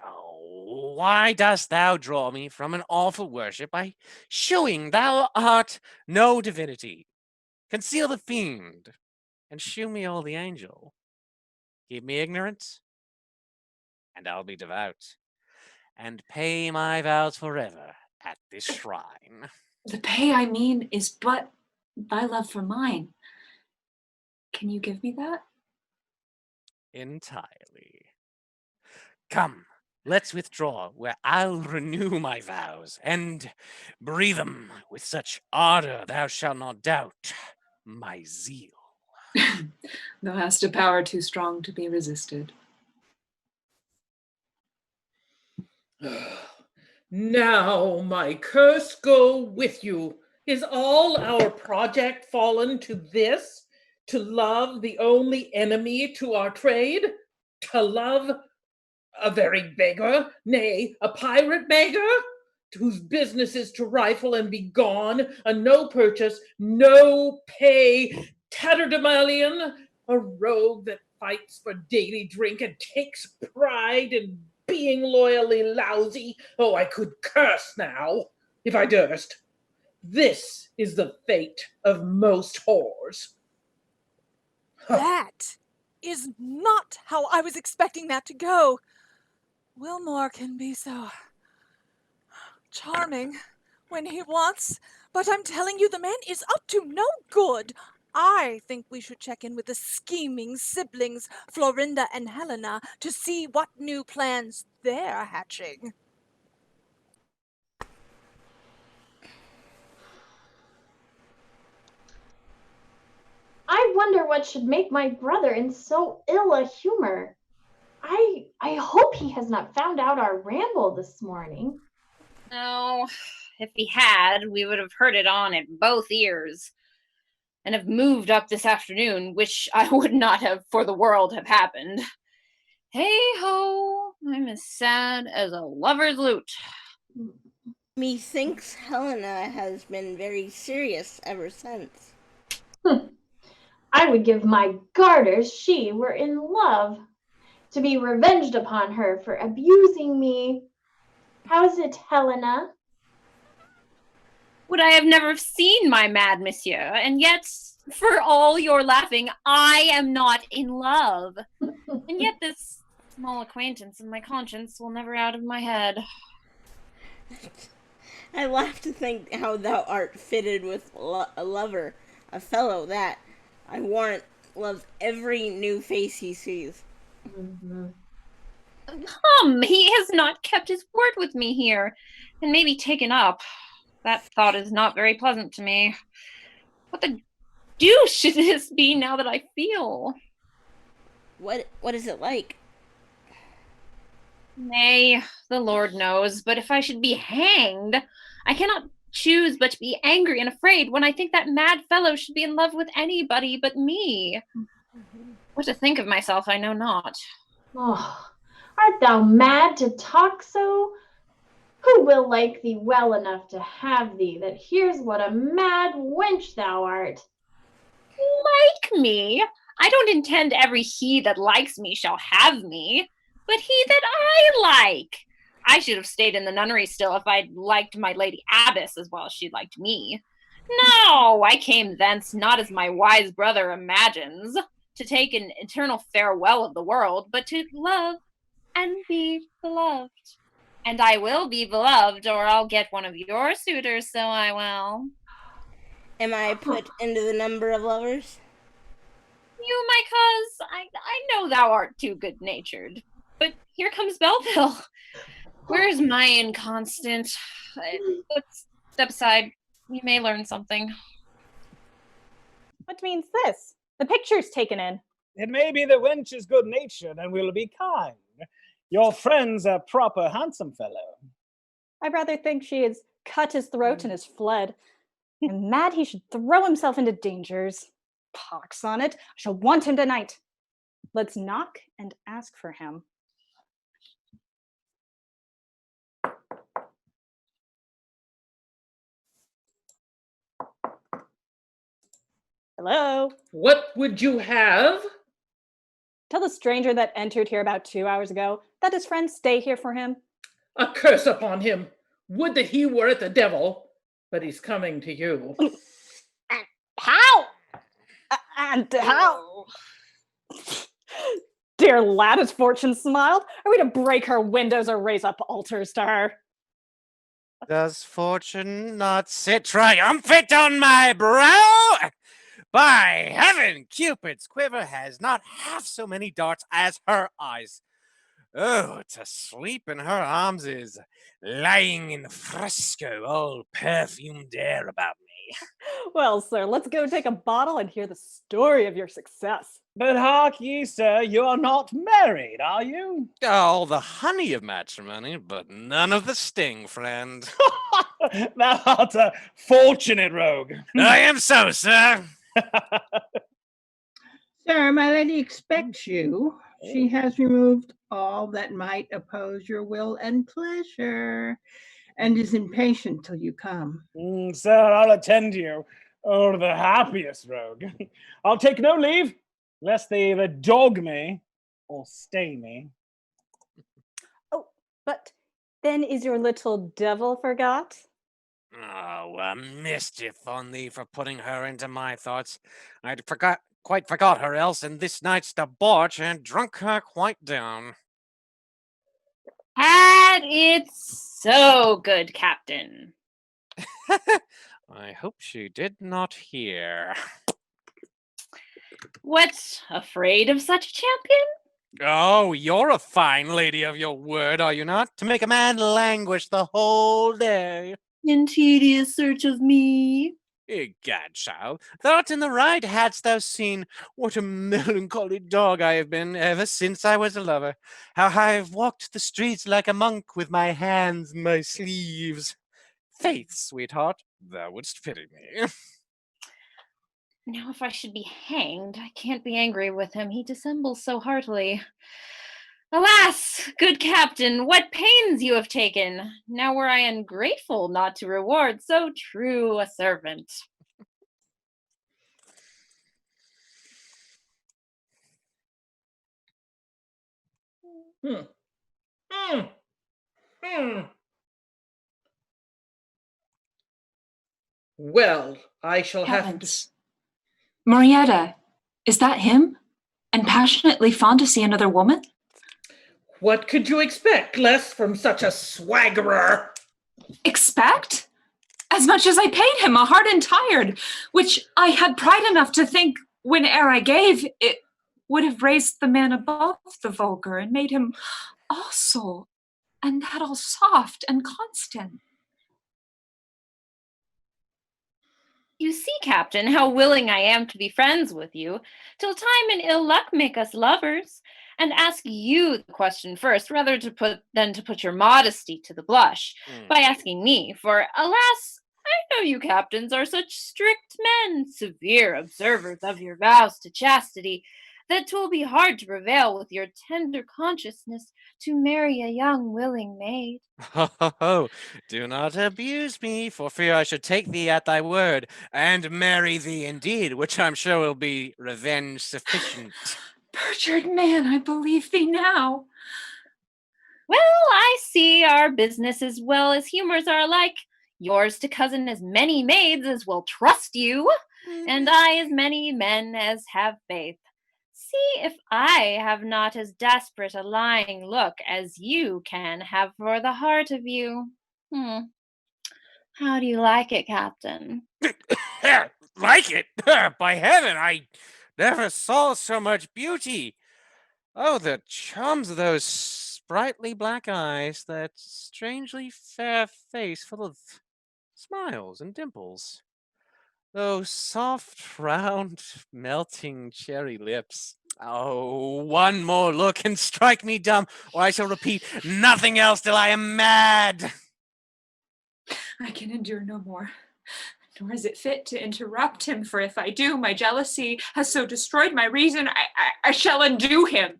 Oh, why dost thou draw me from an awful worship by shewing thou art no divinity? Conceal the fiend, and shew me all the angel. Keep me ignorant, and I'll be devout, and pay my vows forever at this shrine. The pay I mean is but thy love for mine. Can you give me that? Entirely. Come, let's withdraw, where I'll renew my vows, and breathe them with such ardor thou shalt not doubt my zeal. Thou hast a power too strong to be resisted. Now my curse go with you. Is all our project fallen to this? To love the only enemy to our trade? To love a very beggar, nay, a pirate beggar, whose business is to rifle and be gone, a no purchase, no pay tatterdemalion, a rogue that fights for daily drink and takes pride in being loyally lousy. Oh, I could curse now, if I durst. This is the fate of most whores. That is not how I was expecting that to go. Wilmore can be so charming when he wants, but I'm telling you, the man is up to no good. I think we should check in with the scheming siblings, Florinda and Helena, to see what new plans they're hatching. I wonder what should make my brother in so ill a humor. I hope he has not found out our ramble this morning. No, if he had, we would have heard it on at both ears, and have moved up this afternoon, which I would not have for the world have happened. Hey ho, I'm as sad as a lover's lute. Methinks Helena has been very serious ever since. I would give my garters she were in love, to be revenged upon her for abusing me. How's it, Helena? Would I have never seen my mad monsieur, and yet, for all your laughing, I am not in love. And yet this small acquaintance in my conscience will never out of my head. I laugh to think how thou art fitted with a lover, a fellow that, I warrant, loves every new face he sees. He has not kept his word with me here, and may be taken up. That thought is not very pleasant to me. What the deuce should this be now that I feel? What is it like? Nay, the Lord knows, but if I should be hanged, I cannot choose but to be angry and afraid when I think that mad fellow should be in love with anybody but me. What to think of myself I know not. Oh, art thou mad to talk so? Who will like thee well enough to have thee, that hears what a mad wench thou art? Like me? I don't intend every he that likes me shall have me, but he that I like. I should have stayed in the nunnery still if I'd liked my lady abbess as well as she liked me. No, I came thence not as my wise brother imagines, to take an eternal farewell of the world, but to love and be beloved. And I will be beloved, or I'll get one of your suitors, so I will. Am I put into the number of lovers? You, my coz, I know thou art too good-natured. But here comes Belleville. Where's my inconstant? Let's step aside. You may learn something. What means this? The picture's taken in. It may be the wench is good-natured and will be kind. Your friend's a proper handsome fellow. I rather think she has cut his throat and has fled. I'm mad he should throw himself into dangers. Pox on it, I shall want him tonight. Let's knock and ask for him. Hello? What would you have? Tell the stranger that entered here about 2 hours ago that his friends stay here for him. A curse upon him. Would that he were at the devil, but he's coming to you. How? And how? Dear lad, has fortune smiled? Are we to break her windows or raise up altars to her? Does fortune not sit triumphant on my brow? By heaven, Cupid's quiver has not half so many darts as her eyes. Oh, to sleep in her arms is lying in fresco, all perfumed air about me. Well, sir, let's go take a bottle and hear the story of your success. But hark ye, sir, you are not married, are you? All the honey of matrimony, but none of the sting, friend. Thou art a fortunate rogue. I am so, sir. Sir, my lady expects you. She has removed all that might oppose your will and pleasure, and is impatient till you come. Sir, I'll attend you. Oh, the happiest rogue. I'll take no leave, lest they either dog me or stay me. Oh, but then is your little devil forgot? Oh, a mischief on thee for putting her into my thoughts. I'd quite forgot her else in this night's debauch and drunk her quite down. Had it so, good captain. I hope she did not hear. What, afraid of such a champion? Oh, you're a fine lady of your word, are you not? To make a man languish the whole day. In tedious search of me. Egad, child, thou'rt in the right hadst thou seen what a melancholy dog I have been ever since I was a lover. How I've walked the streets like a monk with my hands in my sleeves. Faith, sweetheart, thou wouldst pity me. Now, if I should be hanged, I can't be angry with him. He dissembles so heartily. Alas, good captain, what pains you have taken! Now were I ungrateful not to reward so true a servant. Well, I shall have to... Heavens. Marietta, is that him? And passionately fond to see another woman? What could you expect less from such a swaggerer? Expect? As much as I paid him, a heart entire, which I had pride enough to think, whene'er I gave, it would have raised the man above the vulgar and made him all soul, and that all soft and constant. You see, captain, how willing I am to be friends with you, till time and ill luck make us lovers, and ask you the question first, rather than to put your modesty to the blush, by asking me, for, alas, I know you captains are such strict men, severe observers of your vows to chastity, that 'twill be hard to prevail with your tender consciousness to marry a young willing maid. Ho, do not abuse me, for fear I should take thee at thy word, and marry thee indeed, which I'm sure will be revenge sufficient. Perjured man, I believe thee now. Well, I see our business as well as humors are alike. yours to cozen as many maids as will trust you, and I as many men as have faith. See if I have not as desperate a lying look as you can have for the heart of you. How do you like it, Captain? Like it? By heaven, I never saw so much beauty. Oh, the charms of those sprightly black eyes, that strangely fair face full of smiles and dimples. Those soft, round, melting cherry lips. Oh, one more look and strike me dumb, or I shall repeat nothing else till I am mad. I can endure no more. Nor is it fit to interrupt him, for if I do, my jealousy has so destroyed my reason, I shall undo him.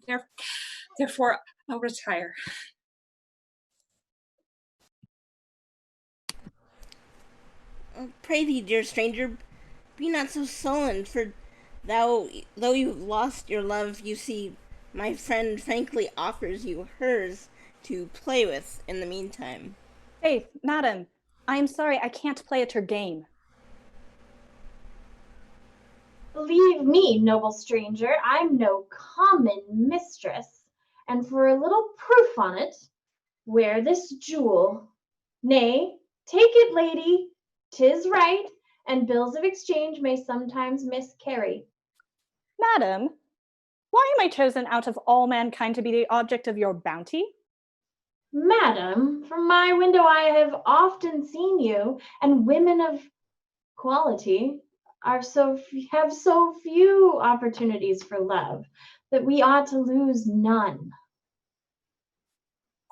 Therefore, I'll retire. Pray thee, dear stranger, be not so sullen, for though you have lost your love, you see, my friend frankly offers you hers to play with in the meantime. Faith, madam, I am sorry I can't play at your game. Believe me, noble stranger, I'm no common mistress, and for a little proof on it, wear this jewel. Nay, take it, lady, 'tis right, and bills of exchange may sometimes miscarry. Madam, why am I chosen out of all mankind to be the object of your bounty? Madam, from my window I have often seen you, and women of quality have so few opportunities for love that we ought to lose none.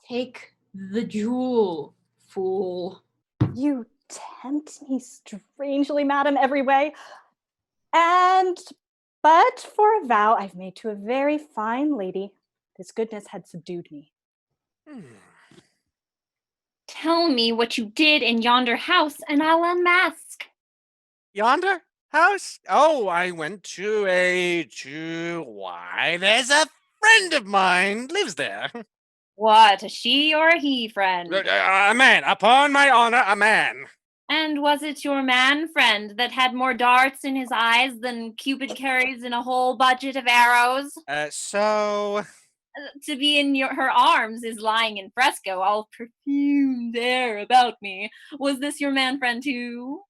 Take the jewel, fool. You tempt me strangely, madam, every way. But for a vow I've made to a very fine lady, this goodness had subdued me. Tell me what you did in yonder house, and I'll unmask. Yonder house? Oh, I went why, there's a friend of mine lives there. What, a she or a he, friend? A man, upon my honor, a man. And was it your man friend that had more darts in his eyes than Cupid carries in a whole budget of arrows? To be in her arms is lying in fresco, all perfumed air about me. Was this your man friend too?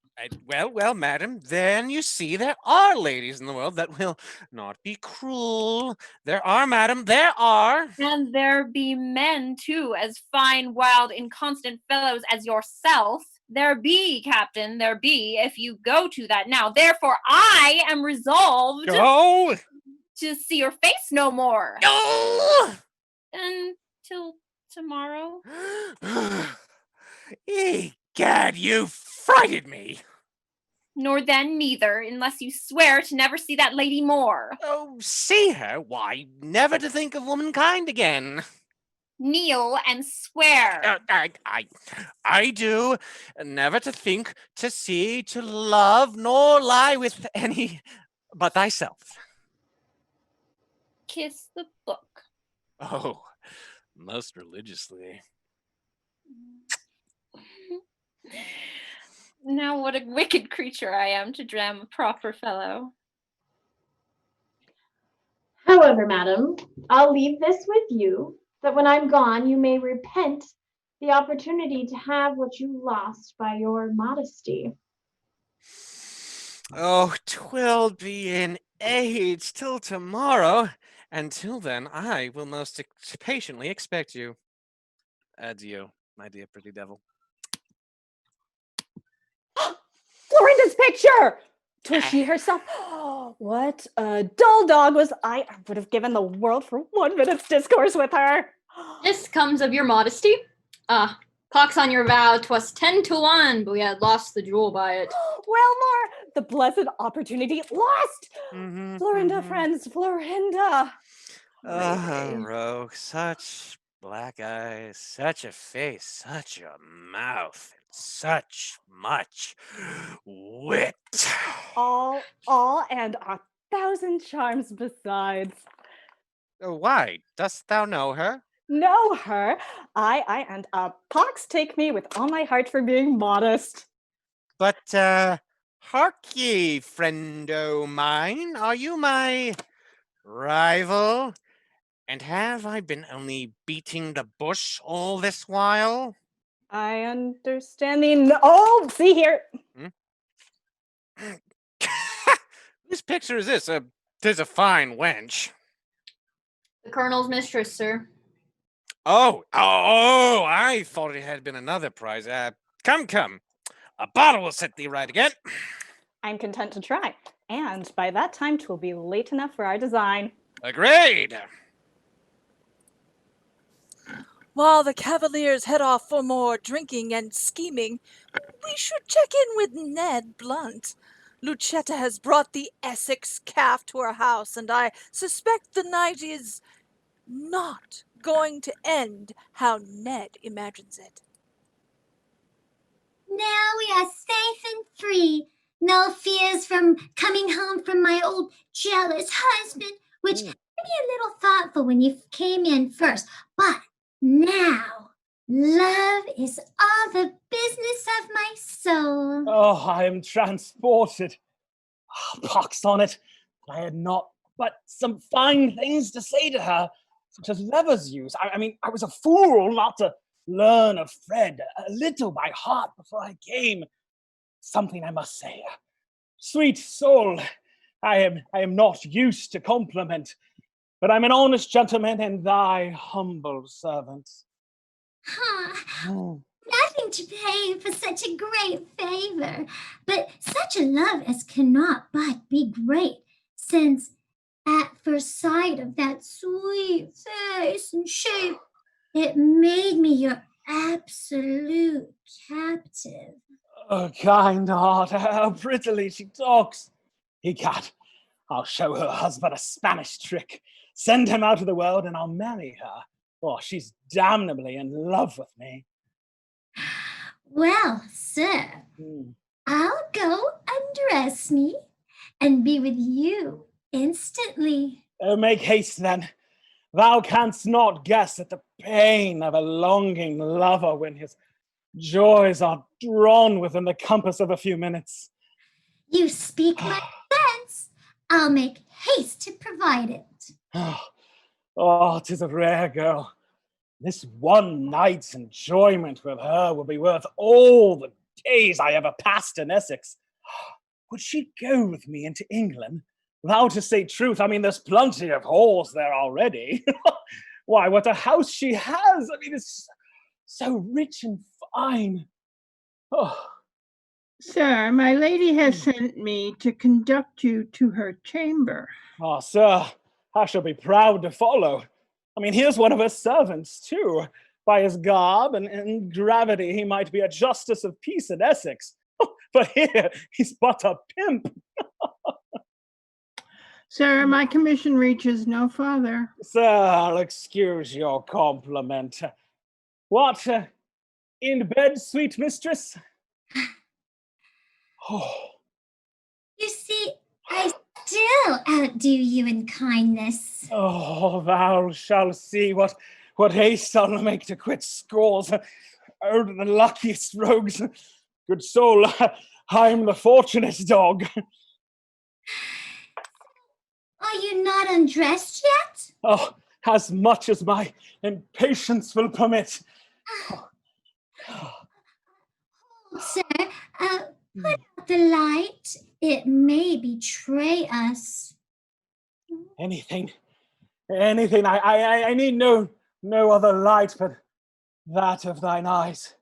Well, madam, then you see there are ladies in the world that will not be cruel. There are, madam, there are. And there be men too, as fine, wild, inconstant fellows as yourself. There be, Captain, there be, if you go to that now. Therefore, I am resolved to see your face no more. No! Until tomorrow. Egad, you frighted me. Nor then neither, unless you swear to never see that lady more. Oh, see her? Why, never to think of womankind again. Kneel and swear. I do, never to think, to see, to love, nor lie with any but thyself. Kiss the book. Oh, most religiously. Now what a wicked creature I am to dram a proper fellow. However, madam, I'll leave this with you, that when I'm gone you may repent the opportunity to have what you lost by your modesty. Oh, 'twill be an age till tomorrow. Until then, I will most patiently expect you. Adieu, my dear pretty devil. Florinda's picture! 'Twas she herself. What a dull dog was I! I would have given the world for 1 minute's discourse with her. This comes of your modesty. Pox on your vow, 'twas 10-1, but we had lost the jewel by it. Wilmore, the blessed opportunity lost! Florinda, friends, Florinda. Oh, Rogue, such black eyes, such a face, such a mouth, and such much wit. All, and 1,000 charms besides. Why, dost thou know her? know her. I and Pox take me with all my heart for being modest. But, hark ye, friend o' mine, are you my rival? And have I been only beating the bush all this while? I understand the... Oh, see here. Whose picture is this? Tis a fine wench. The Colonel's mistress, sir. Oh, I thought it had been another prize. Come. A bottle will set thee right again. I'm content to try. And by that time, 'twill be late enough for our design. Agreed. While the Cavaliers head off for more drinking and scheming, we should check in with Ned Blunt. Lucetta has brought the Essex calf to her house, and I suspect the night is not going to end how Ned imagines it. Now we are safe and free. No fears from coming home from my old jealous husband, which made me a little thoughtful when you came in first. But now, love is all the business of my soul. Oh, I am transported. Pox on it. I had not but some fine things to say to her, such as lovers use. I mean, I was a fool not to learn of Fred a little by heart before I came. Something I must say. Sweet soul, I am not used to compliment, but I'm an honest gentleman and thy humble servant. Nothing to pay for such a great favor, but such a love as cannot but be great, since at first sight of that sweet face and shape, it made me your absolute captive. Oh, kind heart, how prettily she talks. Egad, I'll show her husband a Spanish trick. Send him out of the world and I'll marry her. Oh, she's damnably in love with me. Well, sir, I'll go undress me and be with you instantly. Oh, make haste then. Thou canst not guess at the pain of a longing lover when his joys are drawn within the compass of a few minutes. You speak my sense. I'll make haste to provide it. Oh, 'tis a rare girl. This one night's enjoyment with her will be worth all the days I ever passed in Essex. Would she go with me into England? Thou, to say truth, I mean, there's plenty of whores there already. Why, what a house she has! I mean, it's so rich and fine. Oh. Sir, my lady has sent me to conduct you to her chamber. Oh, sir, I shall be proud to follow. I mean, here's one of her servants, too. By his garb and gravity, he might be a justice of peace in Essex. But here, he's but a pimp. Sir, my commission reaches no farther. Sir, I'll excuse your compliment. What, in bed, sweet mistress? Oh. You see, I still outdo you in kindness. Oh, thou shalt see what haste I'll make to quit scores. Oh, the luckiest rogues. Good soul, I'm the fortunate dog. Are you not undressed yet? Oh, as much as my impatience will permit. Sir, put out the light. It may betray us. Anything. I need no other light but that of thine eyes.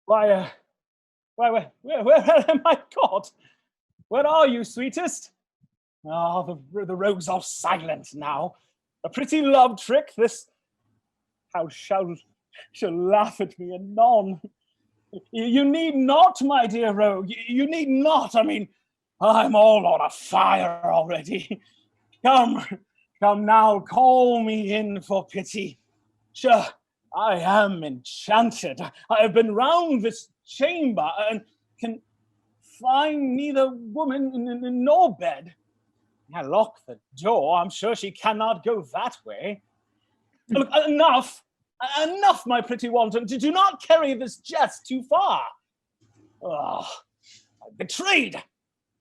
Where am I caught? Where are you, sweetest? Oh, the rogues are silent now. A pretty love trick, this. How shall laugh at me anon. You need not, my dear rogue. You need not. I mean, I'm all on a fire already. Come now, call me in for pity. Sure, I am enchanted. I have been round this chamber and can find neither woman nor bed. I lock the door. I'm sure she cannot go that way. Look, enough! Enough, my pretty wanton. Do not carry this jest too far. Ah, betrayed!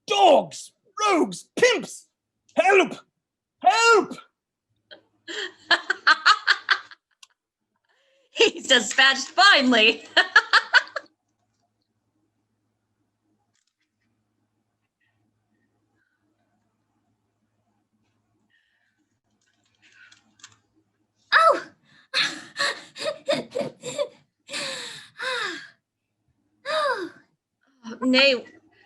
Dogs! Rogues! Pimps! Help! Help! He's dispatched finely. Oh! Nay,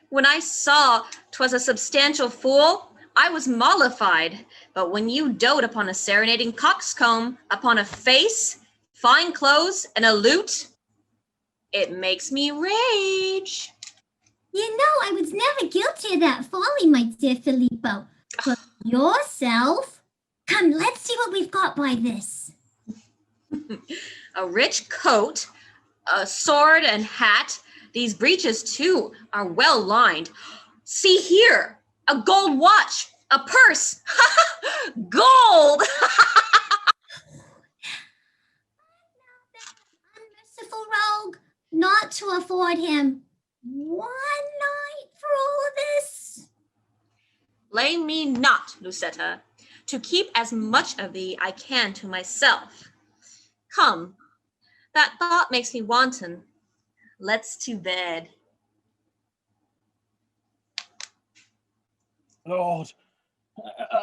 when I saw 'twas a substantial fool, I was mollified. But when you dote upon a serenading coxcomb, upon a face, fine clothes, and a lute, it makes me rage. You know, I was never guilty of that folly, my dear Filippo. But yourself? Come, let's see what we've got by this. A rich coat, a sword and hat. These breeches, too, are well lined. See here, a gold watch, a purse. Gold! Unmerciful rogue, not to afford him one night for all of this. Blame me not, Lucetta, to keep as much of thee I can to myself. Come, that thought makes me wanton. Let's to bed. Lord,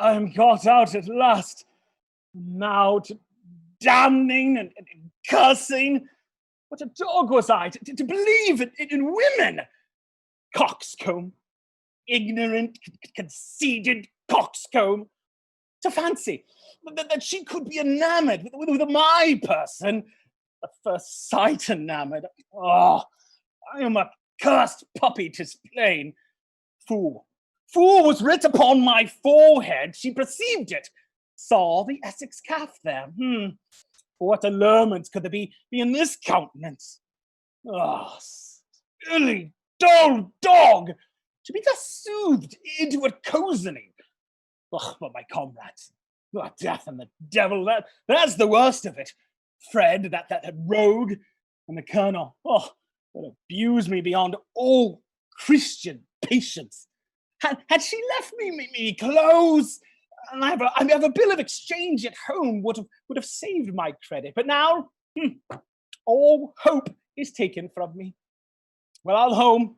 I am got out at last. Now to damning and cursing. What a dog was I to believe in women. Coxcomb, ignorant, conceited coxcomb. To fancy that she could be enamored with my person. At first sight enamored. Oh, I am a cursed puppy, 'tis plain. Fool. Fool was writ upon my forehead. She perceived it. Saw the Essex calf there. What allurements could there be in this countenance? Oh, silly, dull dog! To be thus soothed into a cozening. Oh, but my comrades, death and the devil, that's the worst of it. Fred, that rogue, and the colonel, that abused me beyond all Christian patience. Had she left me clothes, and I have a bill of exchange at home would have saved my credit. But now, all hope is taken from me. Well, I'll home.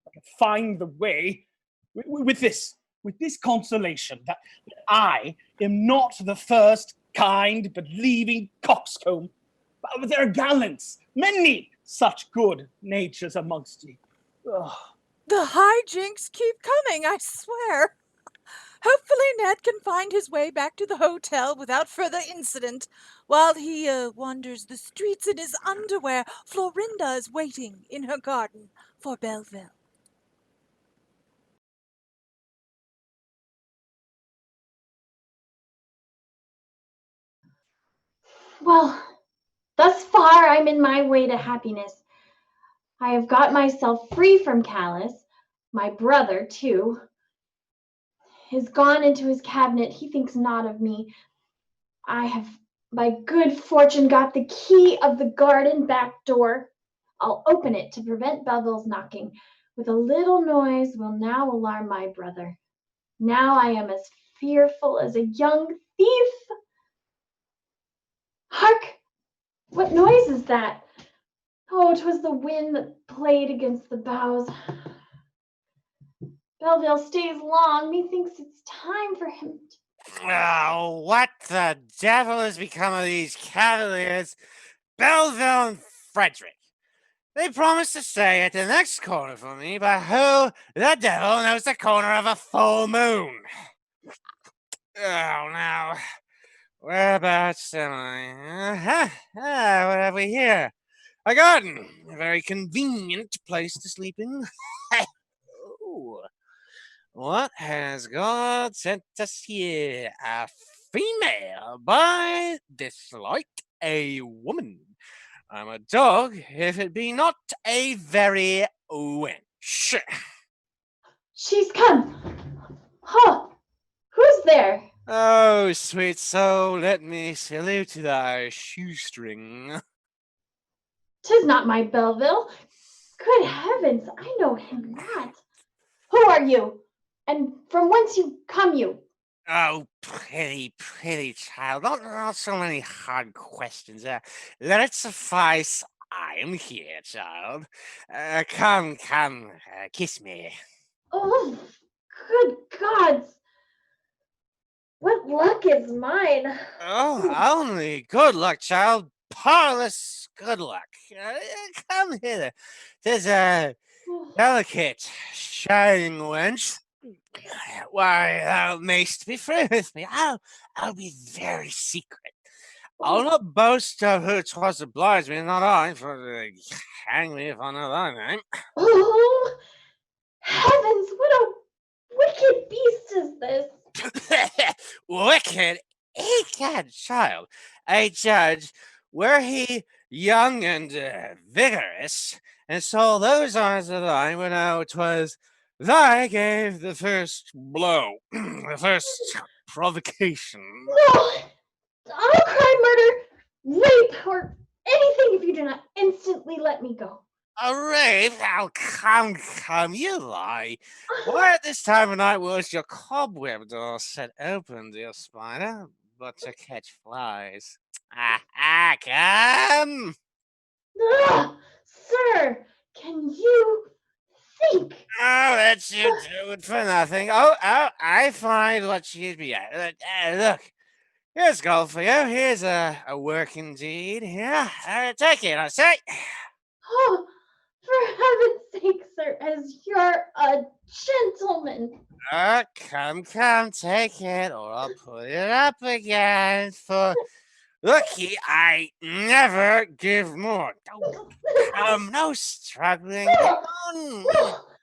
I can find the way with this consolation that I am not the first kind believing coxcomb, but there are gallants, many such good natures amongst ye. The hijinks keep coming, I swear. Hopefully Ned can find his way back to the hotel without further incident. While he wanders the streets in his underwear, Florinda is waiting in her garden for Belleville. Well, thus far I'm in my way to happiness. I have got myself free from Callus. My brother, too, is gone into his cabinet. He thinks not of me. I have, by good fortune, got the key of the garden back door. I'll open it to prevent Belleville's knocking. With a little noise will now alarm my brother. Now I am as fearful as a young thief. Hark! What noise is that? Oh, 'twas the wind that played against the boughs. Belleville stays long. Methinks it's time for him to... Oh, what the devil has become of these cavaliers, Belleville and Frederick? They promised to stay at the next corner for me, but who the devil knows the corner of a full moon? Oh, now, whereabouts am I? What have we here? A garden, a very convenient place to sleep in. Ooh. What has God sent us here? A female by dislike a woman. I'm a dog, if it be not a very wench. She's come. Huh. Who's there? Oh, sweet soul, let me salute thy shoestring. 'Tis not my Belleville. Good heavens, I know him not. Who are you? And from whence you come you? Oh, pretty child, not so many hard questions. Let it suffice, I am here, child. Come, kiss me. Oh, good gods. What luck is mine? Oh, only good luck, child. Parlous good luck. Come hither. 'Tis a delicate, shining wench. Why, thou mayst be free with me. I'll be very secret. I'll not boast of who 'twas obliged me, not I, for hang me if I know thy name. Oh, heavens, what a wicked beast is this? Wicked, egad, child. I judge, were he young and vigorous, and saw those eyes of thine would know 'twas thy gave the first blow, the first provocation. No, I'll cry murder, rape, or anything if you do not instantly let me go. A rape? Oh, come, you lie. Why at this time of night was your cobweb door set open, dear spider, but to catch flies? Come! Ah, sir, can you think? Oh, that's you do it for nothing. Oh, I find what she'd be at. Look, here's gold for you. Here's a work indeed. Yeah, take it, I say. Oh, for heaven's sake, sir, as you're a gentleman. Come, take it, or I'll put it up again. For looky, I never give more. Don't come, no struggling.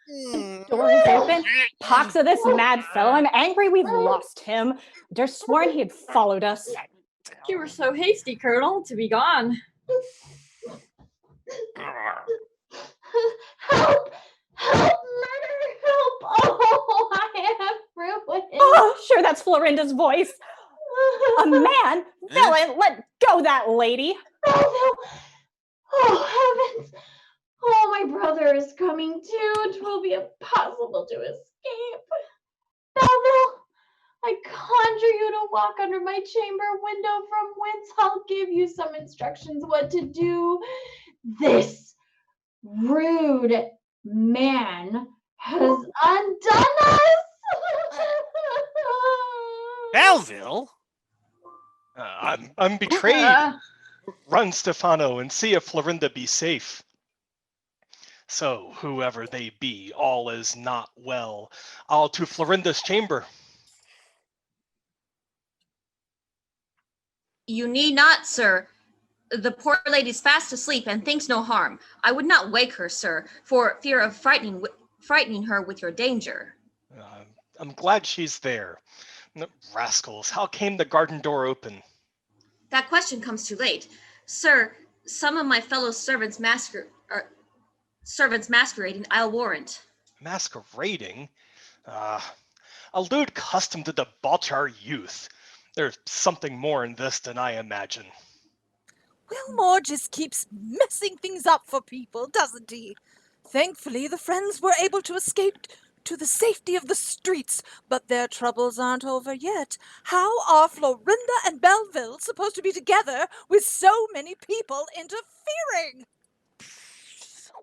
The door is open. Pox of this mad fellow. I'm angry we've lost him. I'd sworn he had followed us. You were so hasty, Colonel, to be gone. Help! Help! Murder! Help! Oh, I am ruined. Oh, sure, that's Florinda's voice. A man? Villain, let go that lady. Belleville! Oh, heavens! Oh, my brother is coming too. It will be impossible to escape. Belleville, I conjure you to walk under my chamber window, from whence I'll give you some instructions what to do. This rude man has undone us. Belleville? I'm betrayed. Run, Stefano, and see if Florinda be safe. So, whoever they be, all is not well. I'll to Florinda's chamber. You need not, sir. The poor lady's fast asleep and thinks no harm. I would not wake her, sir, for fear of frightening her with your danger. I'm glad she's there. Rascals, how came the garden door open? That question comes too late. Sir, some of my fellow servants masquerading, I'll warrant. Masquerading? A lewd custom to debauch our youth. There's something more in this than I imagine. Wilmore just keeps messing things up for people, doesn't he? Thankfully, the friends were able to escape to the safety of the streets, but their troubles aren't over yet. How are Florinda and Belleville supposed to be together with so many people interfering?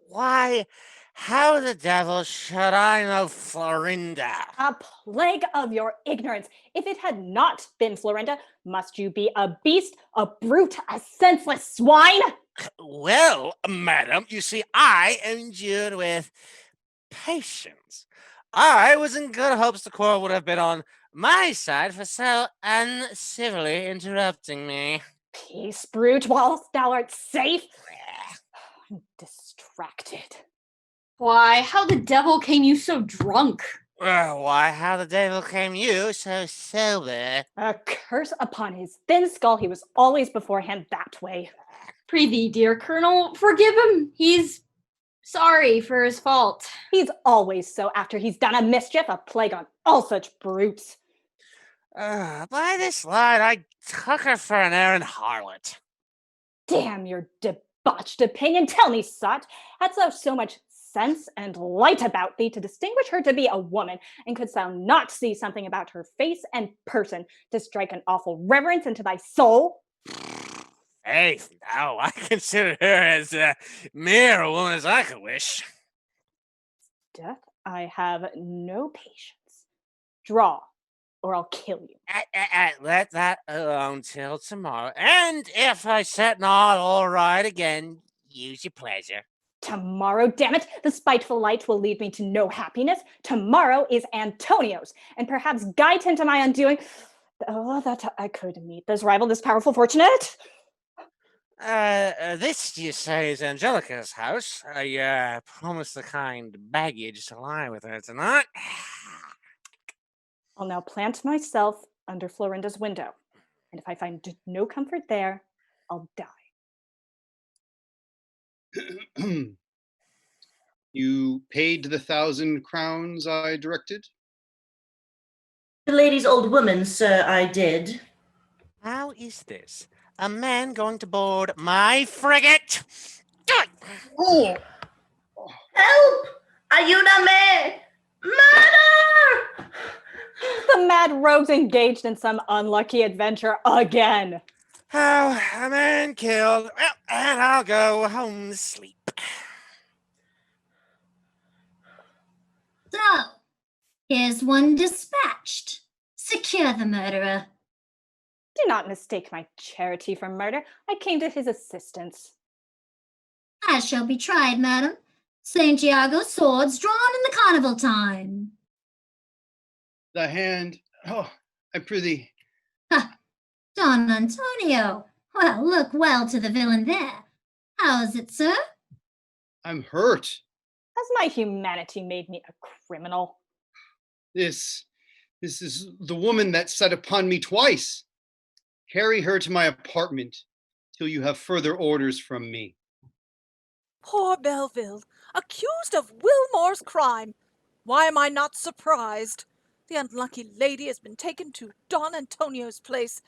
Why, how the devil should I know Florinda? A plague of your ignorance. If it had not been Florinda, must you be a beast, a brute, a senseless swine? Well, madam, you see, I am endued with patience. I was in good hopes the quarrel would have been on my side for so uncivilly interrupting me. Peace, brute, whilst thou art safe. I'm distracted. Why, how the devil came you so drunk? Why, how the devil came you so sober? A curse upon his thin skull, he was always beforehand that way. Prithee, dear Colonel, forgive him. He's sorry for his fault. He's always so after he's done a mischief, a plague on all such brutes. By this light, I took her for an errand harlot. Damn your debauched opinion. Tell me, sot, hadst thou so much sense and light about thee to distinguish her to be a woman, and couldst thou not see something about her face and person to strike an awful reverence into thy soul? Faith, no, I consider her as mere a woman as I could wish. Death, I have no patience. Draw, or I'll kill you. Let that alone till tomorrow, and if I set not all right again, use your pleasure. Tomorrow, damn it, the spiteful light will lead me to no happiness. Tomorrow is Antonio's, and perhaps guide him to my undoing. Oh, that I could meet this rival, this powerful fortunate. This, you say, is Angelica's house. I promised the kind baggage to lie with her tonight. I'll now plant myself under Florinda's window, and if I find no comfort there, I'll die. You paid the 1,000 crowns I directed? The lady's old woman, sir, I did. How is this? A man going to board my frigate? Oh. Help! Ayúdame! Murder! The mad rogue's engaged in some unlucky adventure again. Oh, a man killed. Well, and I'll go home to sleep. So, here's one dispatched. Secure the murderer. Do not mistake my charity for murder. I came to his assistance. I shall be tried, madam. St. Iago swords drawn in the carnival time. The hand. Oh, I prithee. Ha! Don Antonio. Well, look well to the villain there. How is it, sir? I'm hurt. Has my humanity made me a criminal? This is the woman that set upon me twice. Carry her to my apartment till you have further orders from me. Poor Belleville, accused of Wilmore's crime. Why am I not surprised? The unlucky lady has been taken to Don Antonio's place,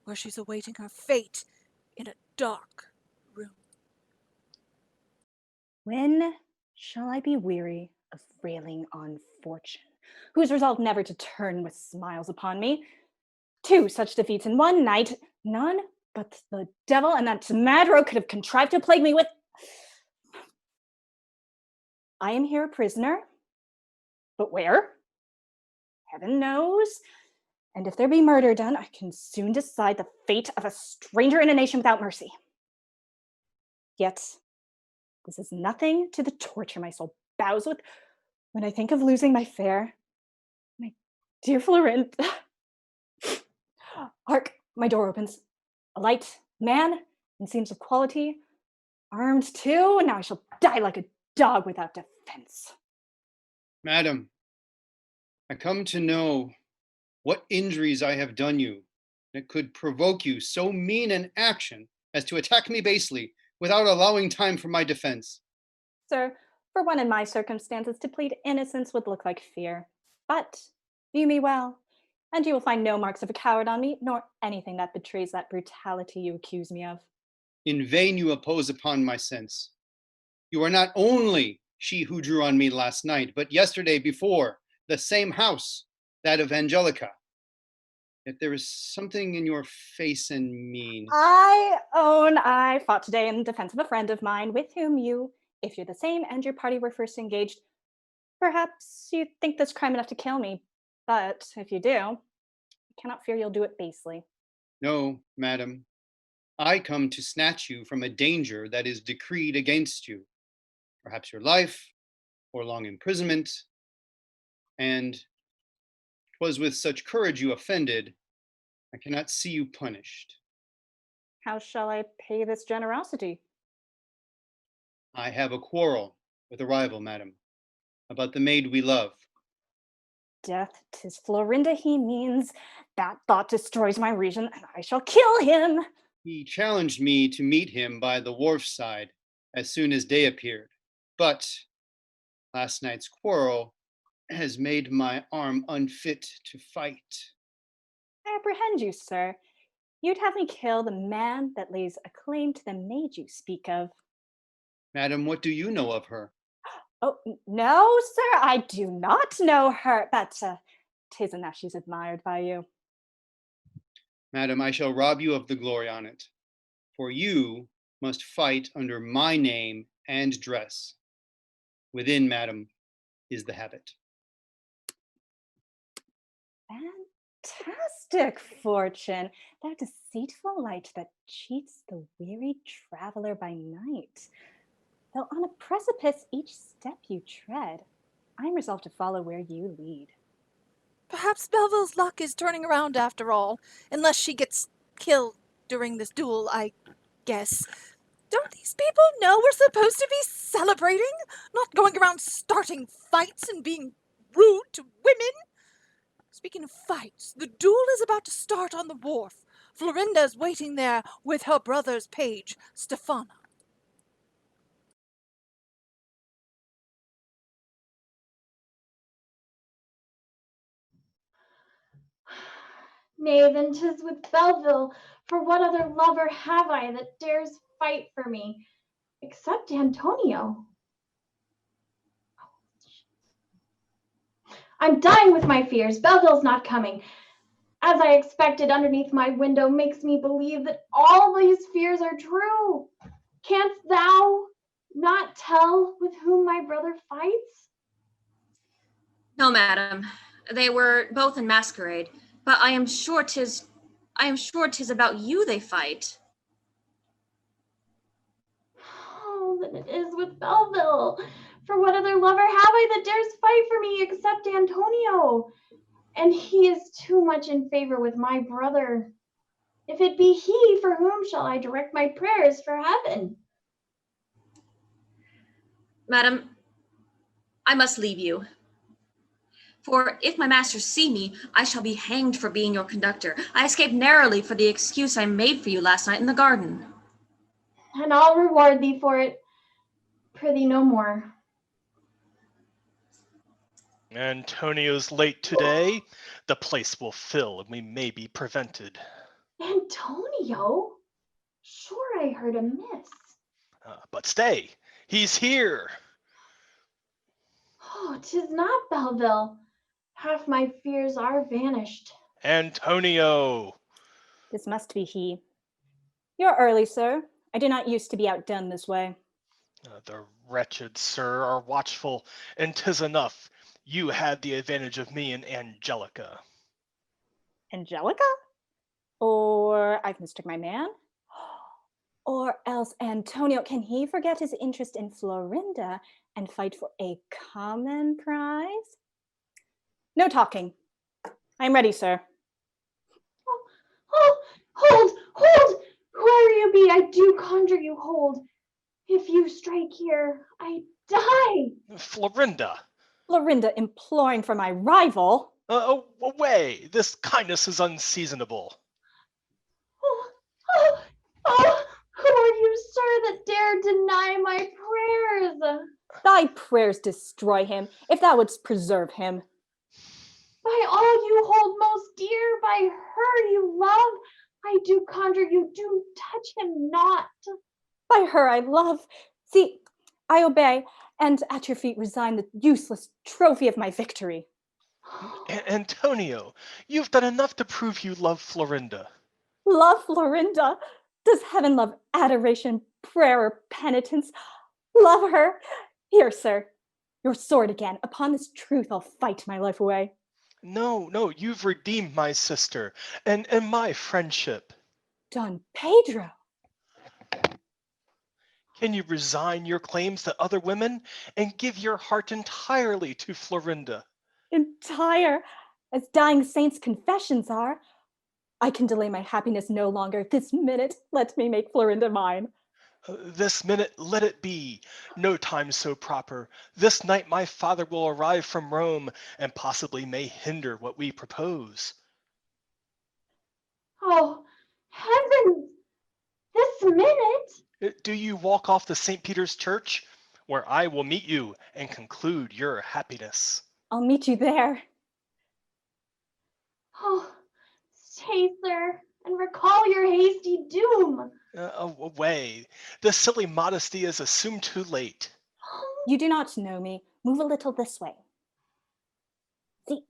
where she's awaiting her fate in a dark room. When shall I be weary of railing on fortune, who's resolved never to turn with smiles upon me? 2 such defeats in one night, none but the devil and that mad rogue could have contrived to plague me with. I am here a prisoner, but where? Heaven knows. And if there be murder done, I can soon decide the fate of a stranger in a nation without mercy. Yet, this is nothing to the torture my soul bows with when I think of losing my fair, my dear Florinda. Hark, my door opens. A light man in seams of quality, armed too. Now I shall die like a dog without defense. Madam, I come to know what injuries I have done you that could provoke you so mean an action as to attack me basely without allowing time for my defense. Sir, for one in my circumstances, to plead innocence would look like fear. But view me well, and you will find no marks of a coward on me, nor anything that betrays that brutality you accuse me of. In vain you oppose upon my sense. You are not only she who drew on me last night, but yesterday before, the same house, that of Angelica. Yet there is something in your face and mien. I own I fought today in defense of a friend of mine with whom you, if you're the same and your party were first engaged, perhaps you think this crime enough to kill me. But if you do, I cannot fear you'll do it basely. No, madam. I come to snatch you from a danger that is decreed against you. Perhaps your life, or long imprisonment. And 'twas with such courage you offended, I cannot see you punished. How shall I pay this generosity? I have a quarrel with a rival, madam, about the maid we love. Death, 'tis Florinda he means. That thought destroys my reason, and I shall kill him. He challenged me to meet him by the wharf side as soon as day appeared. But last night's quarrel has made my arm unfit to fight. I apprehend you, sir. You'd have me kill the man that lays a claim to the maid you speak of. Madam, what do you know of her? Oh, no, sir, I do not know her, but 'tis enough she's admired by you. Madam, I shall rob you of the glory on it, for you must fight under my name and dress. Within, madam, is the habit. Fantastic, Fortune, thou deceitful light that cheats the weary traveler by night. Though on a precipice each step you tread, I'm resolved to follow where you lead. Perhaps Belleville's luck is turning around after all, unless she gets killed during this duel, I guess. Don't these people know we're supposed to be celebrating, not going around starting fights and being rude to women? Speaking of fights, the duel is about to start on the wharf. Florinda's waiting there with her brother's page, Stefana. Nay, then 'tis with Belleville, for what other lover have I that dares fight for me, except Antonio? I'm dying with my fears. Belleville's not coming. As I expected, underneath my window makes me believe that all these fears are true. Canst thou not tell with whom my brother fights? No, madam. They were both in masquerade, but I am sure 'tis about you they fight. Oh, then it is with Belleville. For what other lover have I that dares fight for me except Antonio? And he is too much in favor with my brother. If it be he, for whom shall I direct my prayers for heaven? Madam, I must leave you. For if my masters see me, I shall be hanged for being your conductor. I escaped narrowly for the excuse I made for you last night in the garden. And I'll reward thee for it. Prithee no more. Antonio's late today. The place will fill and we may be prevented. Antonio? Sure, I heard amiss. But stay, he's here. Oh, 'tis not Belleville. Half my fears are vanished. Antonio! This must be he. You're early, sir. I do not used to be outdone this way. The wretched sir are watchful, and 'tis enough. You had the advantage of me and Angelica. Angelica? Or I've mistook my man? Or else Antonio, can he forget his interest in Florinda and fight for a common prize? No talking. I'm ready, sir. Oh, hold! Whoever you be, I do conjure you, hold. If you strike here, I die. Florinda! Florinda imploring for my rival? Away! This kindness is unseasonable. Who are you, sir, that dare deny my prayers? Thy prayers destroy him, if thou wouldst preserve him. By all you hold most dear, by her you love, I do conjure you, do touch him not. By her I love. See, I obey, and at your feet resign the useless trophy of my victory. Antonio, you've done enough to prove you love Florinda. Love Florinda? Does heaven love adoration, prayer, or penitence? Love her? Here, sir, your sword again. Upon this truth I'll fight my life away. No, you've redeemed my sister and my friendship. Don Pedro. Can you resign your claims to other women and give your heart entirely to Florinda? Entire, as dying saints' confessions are. I can delay my happiness no longer. This minute, let me make Florinda mine. This minute, let it be. No time so proper. This night my father will arrive from Rome and possibly may hinder what we propose. Oh, heavens! This minute? Do you walk off to St. Peter's Church, where I will meet you and conclude your happiness? I'll meet you there. Oh, haste, sir, and recall your hasty doom. Away. The silly modesty is assumed too late. You do not know me. Move a little this way. See,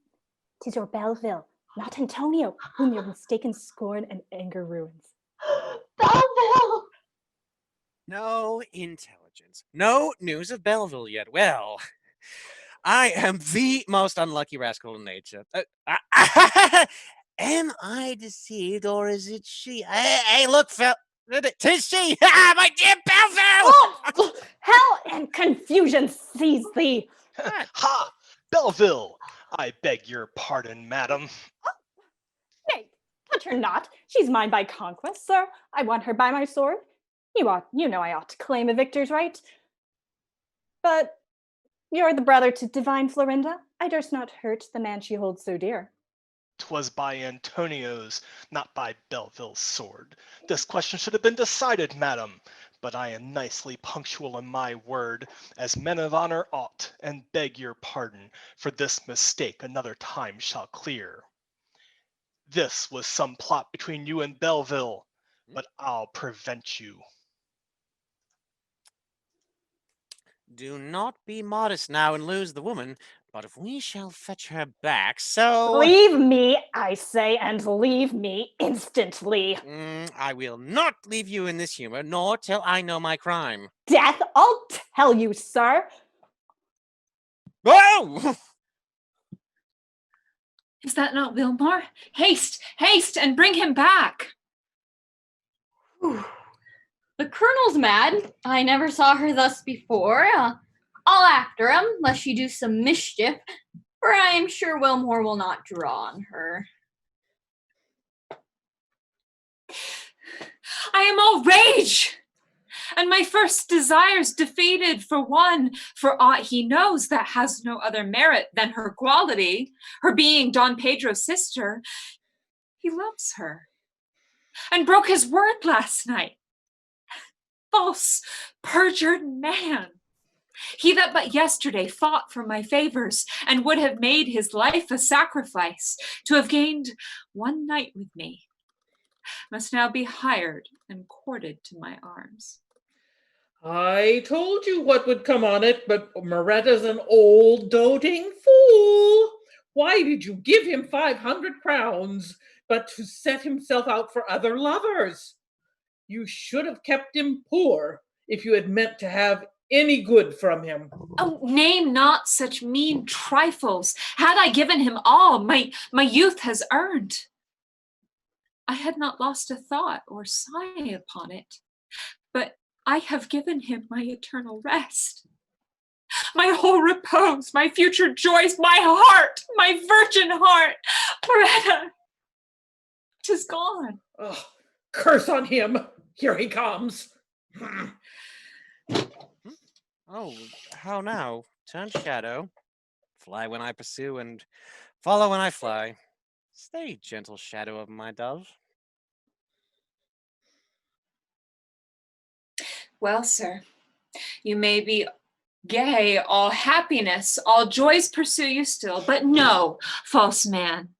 'tis your Belleville, not Antonio, whom your mistaken scorn and anger ruins. Belleville! No intelligence. No news of Belleville yet. Well, I am the most unlucky rascal in nature. Am I deceived, or is it she? Hey, look, Phil. 'Tis she! My dear Belleville! Oh, hell and confusion seize thee! Ha! Belleville! I beg your pardon, madam. Nay, touch her not. She's mine by conquest, sir. I won her by my sword. You know I ought to claim a victor's right. But you're the brother to divine Florinda. I durst not hurt the man she holds so dear. 'Twas by Antonio's, not by Belleville's sword. This question should have been decided, madam. But I am nicely punctual in my word, as men of honor ought, and beg your pardon, for this mistake another time shall clear. This was some plot between you and Belleville, but I'll prevent you. Do not be modest now and lose the woman, but if we shall fetch her back, so... Leave me, I say, and leave me instantly. I will not leave you in this humor, nor till I know my crime. Death, I'll tell you, sir. Oh! Is that not Wilmore? Haste, haste, and bring him back. The colonel's mad. I never saw her thus before. I'll after him, lest she do some mischief, for I am sure Wilmore will not draw on her. I am all rage, and my first desires defeated for one, for aught he knows, that has no other merit than her quality, her being Don Pedro's sister. He loves her, and broke his word last night. False, perjured man. He that but yesterday fought for my favors and would have made his life a sacrifice to have gained one night with me, must now be hired and courted to my arms. I told you what would come on it, but Moretta's an old doting fool. Why did you give him 500 crowns, but to set himself out for other lovers? You should have kept him poor if you had meant to have any good from him. Oh, name not such mean trifles. Had I given him all my youth has earned, I had not lost a thought or sigh upon it, but I have given him my eternal rest, my whole repose, my future joys, my heart, my virgin heart. BreAnna, 'tis gone. Oh, curse on him. Here he comes. Oh, how now? Turn shadow. Fly when I pursue and follow when I fly. Stay, gentle shadow of my dove. Well, sir, you may be gay, all happiness, all joys pursue you still, but know, false man,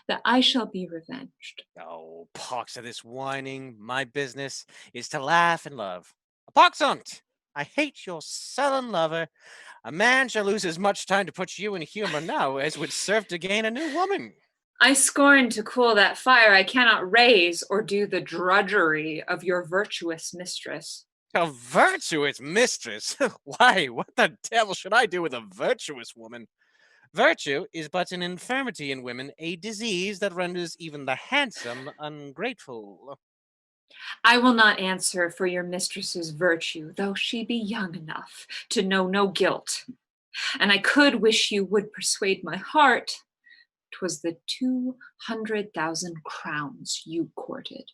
that I shall be revenged. Oh, pox of this whining. My business is to laugh and love. A pox on't! I hate your sullen lover. A man shall lose as much time to put you in humor now as would serve to gain a new woman. I scorn to cool that fire I cannot raise or do the drudgery of your virtuous mistress. A virtuous mistress? Why, what the devil should I do with a virtuous woman? Virtue is but an infirmity in women, a disease that renders even the handsome ungrateful. I will not answer for your mistress's virtue, though she be young enough to know no guilt. And I could wish you would persuade my heart 'twas the 200,000 crowns you courted.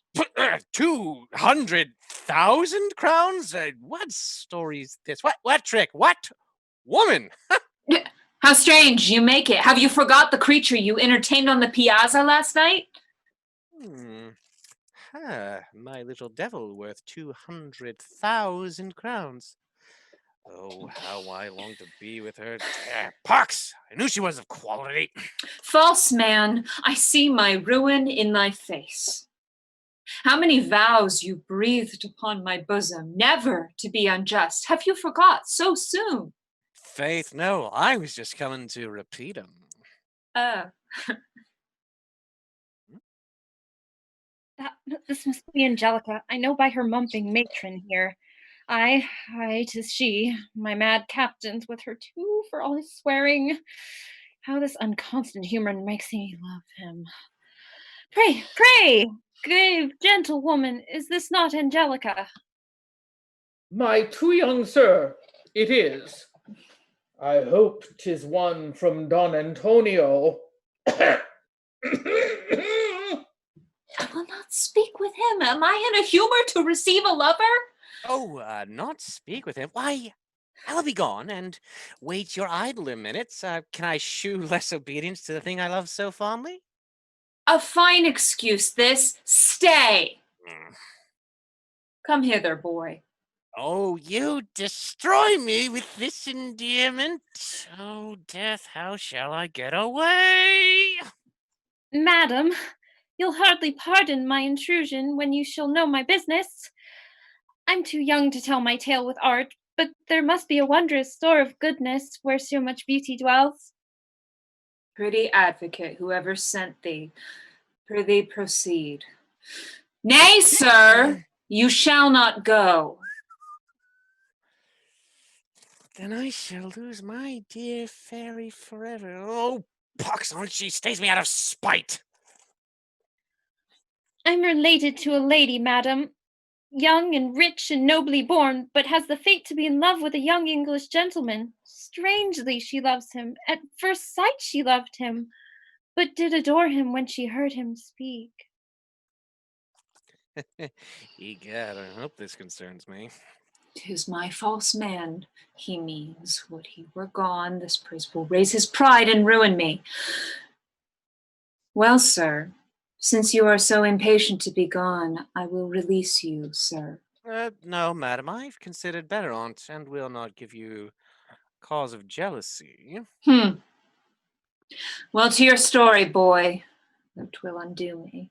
200,000 crowns? What story's this? What trick? What woman? How strange you make it. Have you forgot the creature you entertained on the piazza last night? My little devil worth 200,000 crowns. Oh, how I long to be with her. Pox! I knew she was of quality. False man, I see my ruin in thy face. How many vows you breathed upon my bosom, never to be unjust. Have you forgot so soon? Faith, no, I was just coming to repeat 'em. This must be Angelica. I know by her mumping matron here. Aye, 'tis she, my mad captain's with her too, for all his swearing. How this unconstant humor makes me love him. Pray, grave gentlewoman, is this not Angelica? My too young sir, it is. I hope 'tis one from Don Antonio. I will not speak with him. Am I in a humor to receive a lover? Oh, not speak with him. Why, I'll be gone and wait your idler minutes. Can I shew less obedience to the thing I love so fondly? A fine excuse this. Stay. Come hither, boy. Oh, you destroy me with this endearment. Oh, death, how shall I get away? Madam, you'll hardly pardon my intrusion when you shall know my business. I'm too young to tell my tale with art, but there must be a wondrous store of goodness where so much beauty dwells. Pretty advocate, whoever sent thee, prithee proceed. Nay, sir, you shall not go. Then I shall lose my dear fairy forever. Oh, pox on, she stays me out of spite. I'm related to a lady, madam, young and rich and nobly born, but has the fate to be in love with a young English gentleman. Strangely she loves him. At first sight she loved him, but did adore him when she heard him speak. Egad, I hope this concerns me. 'Tis my false man, he means. Would he were gone, this praise will raise his pride and ruin me. Well, sir, since you are so impatient to be gone, I will release you, sir. No, madam, I've considered better on't, and will not give you cause of jealousy. Well, to your story, boy, though 'twill undo me.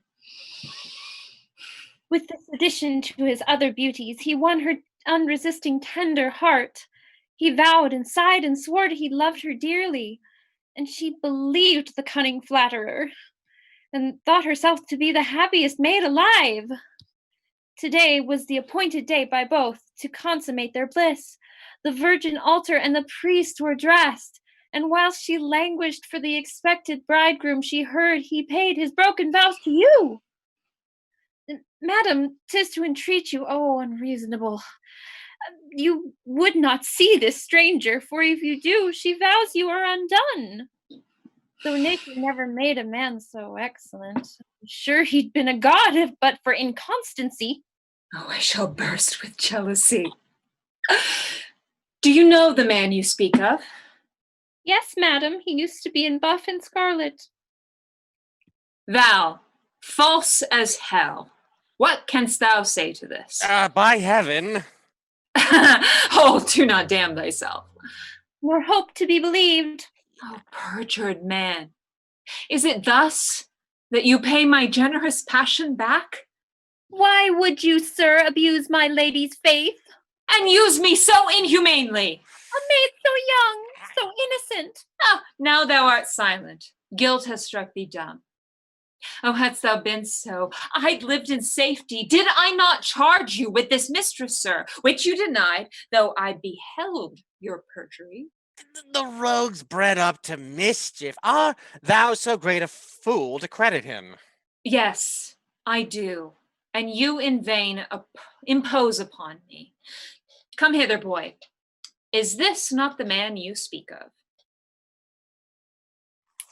With this addition to his other beauties, he won her unresisting tender heart. He vowed and sighed and swore he loved her dearly, and she believed the cunning flatterer, and thought herself to be the happiest maid alive. Today was the appointed day by both to consummate their bliss. The virgin altar and the priest were dressed, and whilst she languished for the expected bridegroom, she heard he paid his broken vows to you. Madam, 'tis to entreat you, oh, unreasonable. You would not see this stranger, for if you do, she vows you are undone. Though nature never made a man so excellent, I'm sure he'd been a god if but for inconstancy. Oh, I shall burst with jealousy. Do you know the man you speak of? Yes, madam, he used to be in buff and scarlet. Thou, false as hell, what canst thou say to this? By heaven. Oh, do not damn thyself. Nor hope to be believed. Oh, perjured man, is it thus that you pay my generous passion back? Why would you, sir, abuse my lady's faith? And use me so inhumanely? A maid so young, so innocent. Ah, now thou art silent. Guilt has struck thee dumb. Oh, hadst thou been so, I'd lived in safety. Did I not charge you with this mistress, sir, which you denied, though I beheld your perjury? The rogue's bred up to mischief. Art thou so great a fool to credit him? Yes, I do. And you in vain impose upon me. Come hither, boy. Is this not the man you speak of?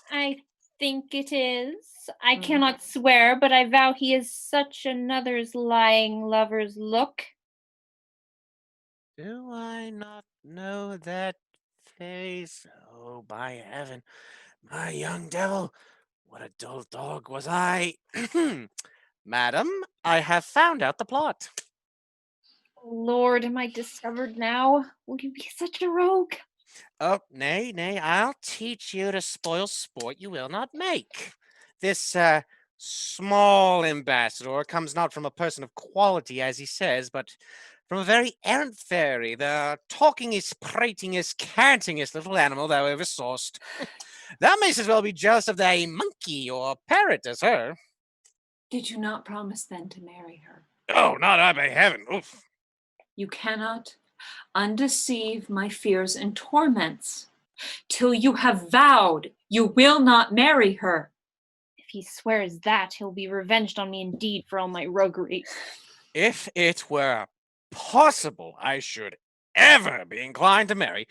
I think it is. I cannot swear, but I vow he is such another's lying lover's look. Do I not know that face? Oh, by heaven, my young devil, what a dull dog was I. Madam, I have found out the plot. Lord, am I discovered now? Will you be such a rogue? Oh, nay, I'll teach you to spoil sport you will not make. This, small ambassador comes not from a person of quality, as he says, but from a very errant fairy, the talkingest, pratingest, cantingest little animal thou ever sawest. Thou mayst as well be jealous of thy monkey or parrot as her. Did you not promise then to marry her? Oh, not I, by heaven. Oof. You cannot undeceive my fears and torments till you have vowed you will not marry her. If he swears that, he'll be revenged on me indeed for all my roguery. If it were possible I should ever be inclined to marry,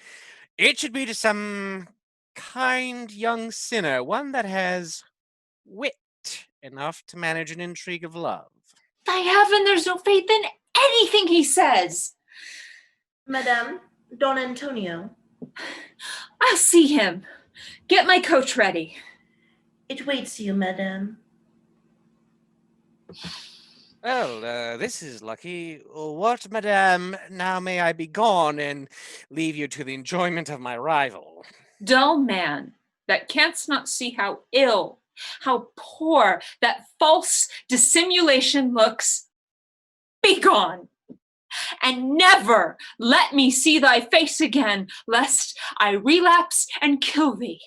it should be to some kind young sinner, one that has wit enough to manage an intrigue of love. By heaven, there's no faith in anything he says. Madame, Don Antonio. I'll see him. Get my coach ready. It waits you, madame. Well, this is lucky. What, madame, now may I be gone and leave you to the enjoyment of my rival? Dull man that canst not see how ill, how poor that false dissimulation looks. Be gone, and never let me see thy face again, lest I relapse and kill thee.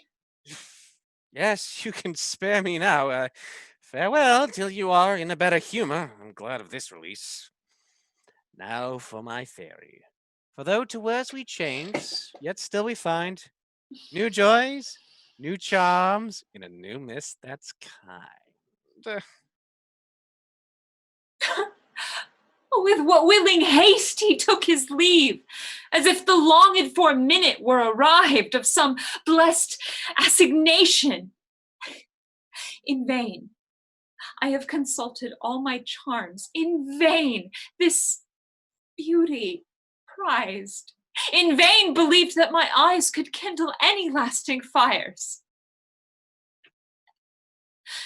Yes, you can spare me now. Farewell till you are in a better humor. I'm glad of this release. Now for my fairy. For though to worse we change, yet still we find new joys, new charms, in a new mist that's kind. With what willing haste he took his leave, as if the longed-for minute were arrived of some blessed assignation. In vain I have consulted all my charms, in vain this beauty prized, in vain believed that my eyes could kindle any lasting fires.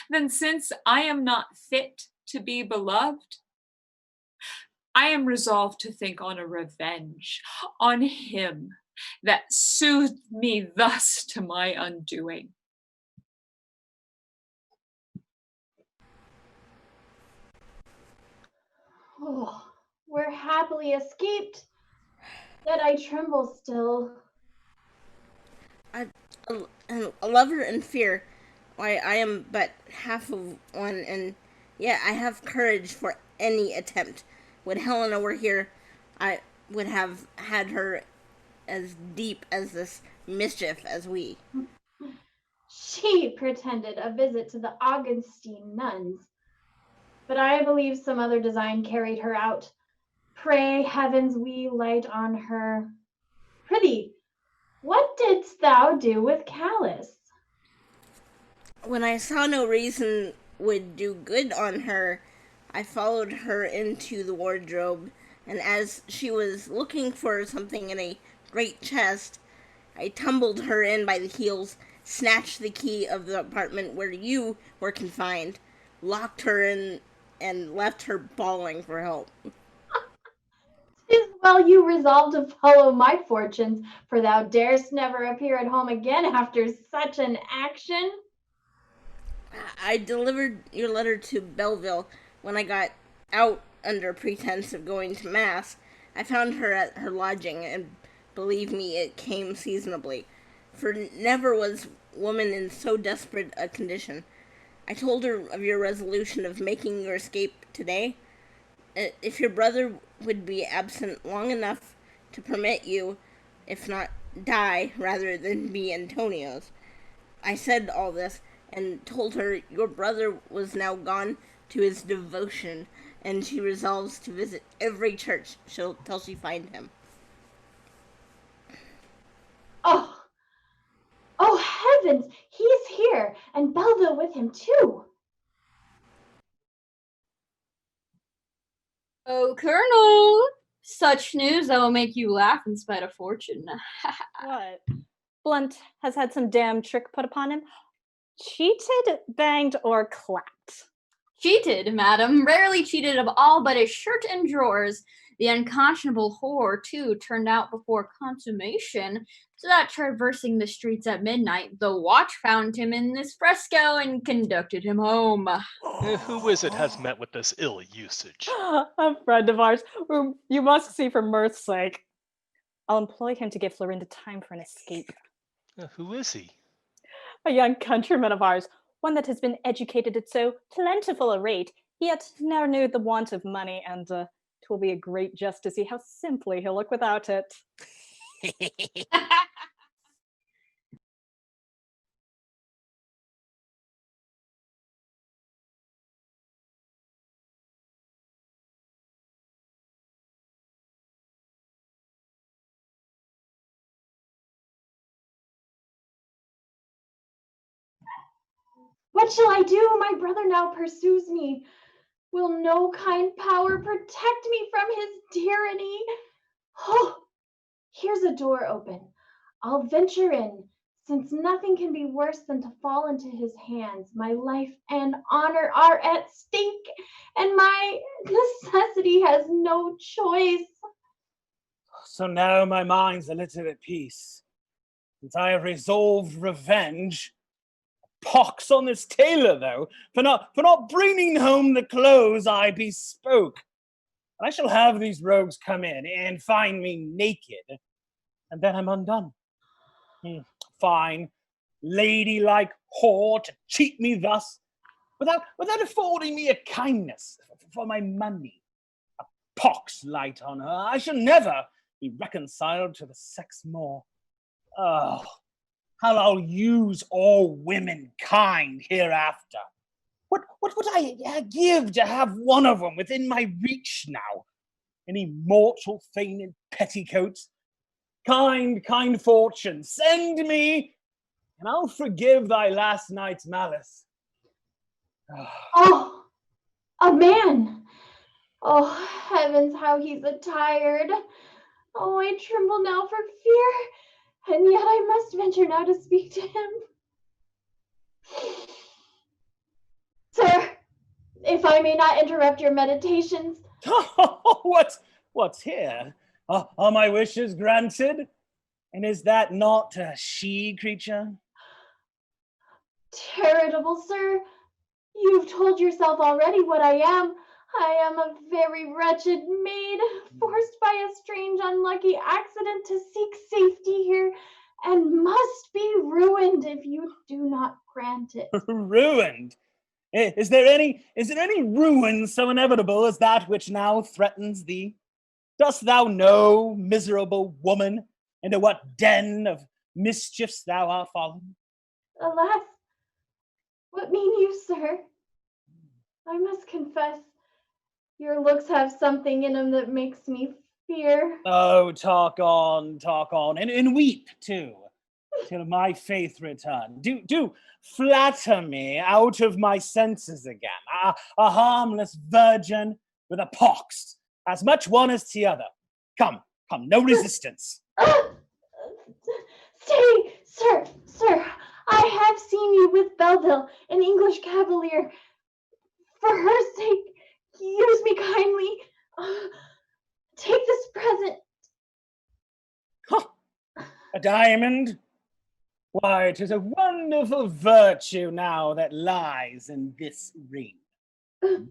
Then since I am not fit to be beloved, I am resolved to think on a revenge on him that soothed me thus to my undoing. Oh, we're happily escaped, yet I tremble still. A lover in fear. Why, I am but half of one, and yet I have courage for any attempt. When Helena were here, I would have had her as deep as this mischief as we. She pretended a visit to the Augustine nuns, but I believe some other design carried her out. Pray heavens we light on her. Prithee, what didst thou do with Callus? When I saw no reason would do good on her, I followed her into the wardrobe, and as she was looking for something in a great chest, I tumbled her in by the heels, snatched the key of the apartment where you were confined, locked her in, and left her bawling for help. 'Tis well you resolved to follow my fortunes, for thou darest never appear at home again after such an action. I delivered your letter to Belleville. When I got out under pretense of going to Mass, I found her at her lodging, and believe me, it came seasonably, for never was woman in so desperate a condition. I told her of your resolution of making your escape today. If your brother would be absent long enough to permit you, if not die rather than be Antonio's. I said all this, and told her your brother was now gone to his devotion, and she resolves to visit every church till she find him. Oh heavens, he is here, and Belleville with him too. Oh, Colonel! Such news that will make you laugh in spite of fortune. What? Blunt has had some damn trick put upon him? Cheated, banged, or clapped? Cheated, madam. Rarely cheated of all but his shirt and drawers. The unconscionable whore, too, turned out before consummation, so that traversing the streets at midnight, the watch found him in this fresco and conducted him home. Who is it has met with this ill usage? A friend of ours, whom you must see for mirth's sake. I'll employ him to give Florinda time for an escape. Who is he? A young countryman of ours, one that has been educated at so plentiful a rate, yet ne'er knew the want of money, and 'twill be a great jest to see how simply he'll look without it. What shall I do? My brother now pursues me. Will no kind power protect me from his tyranny? Oh, here's a door open. I'll venture in, since nothing can be worse than to fall into his hands. My life and honor are at stake, and my necessity has no choice. So now my mind's a little at peace, since I have resolved revenge. Pox on this tailor, though, for not bringing home the clothes I bespoke. I shall have these rogues come in and find me naked, and then I'm undone. Fine, ladylike whore to cheat me thus, without affording me a kindness for my money. A pox light on her. I shall never be reconciled to the sex more. Oh, how I'll use all womenkind hereafter. What would I give to have one of them within my reach now? Any mortal thing in petticoats? Kind fortune, send me, and I'll forgive thy last night's malice. Oh, a man. Oh, heavens, how he's attired. Oh, I tremble now for fear, and yet I must venture now to speak to him. Sir, if I may not interrupt your meditations. What's here? Are my wishes granted? And is that not a she creature? Charitable sir, you've told yourself already what I am. I am a very wretched maid, forced by a strange unlucky accident to seek safety here, and must be ruined if you do not grant it. Ruined? Is there any ruin so inevitable as that which now threatens thee? Dost thou know, miserable woman, into what den of mischiefs thou art fallen? Alas, what mean you, sir? I must confess, your looks have something in them that makes me fear. Oh, talk on, and weep too, till my faith return. Do flatter me out of my senses again, a harmless virgin with a pox, as much one as the other. Come, no resistance. Stay, sir, I have seen you with Belleville, an English cavalier. For her sake, use me kindly. Take this present. A diamond? Why, 'tis a wonderful virtue now that lies in this ring.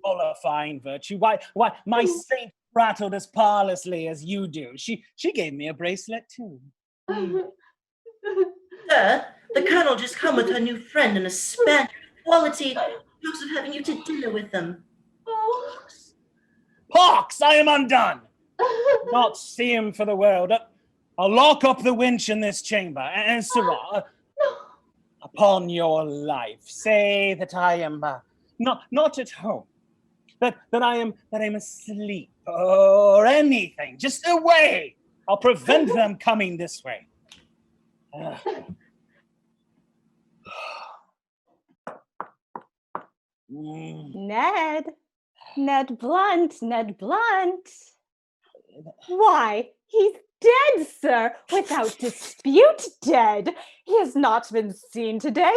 Mollifying virtue. Why, my saint rattled as parlously as you do. She gave me a bracelet too. Sir, the colonel just come with her new friend and a Spanish quality talks of having you to dinner with them. Pox, I am undone. Not see him for the world. I'll lock up the wench in this chamber. And Sirrah, upon your life, say that I am not at home, that I am asleep or anything. Just away. I'll prevent them coming this way. Ned Blunt. Why, he's dead, sir, without dispute dead. He has not been seen today.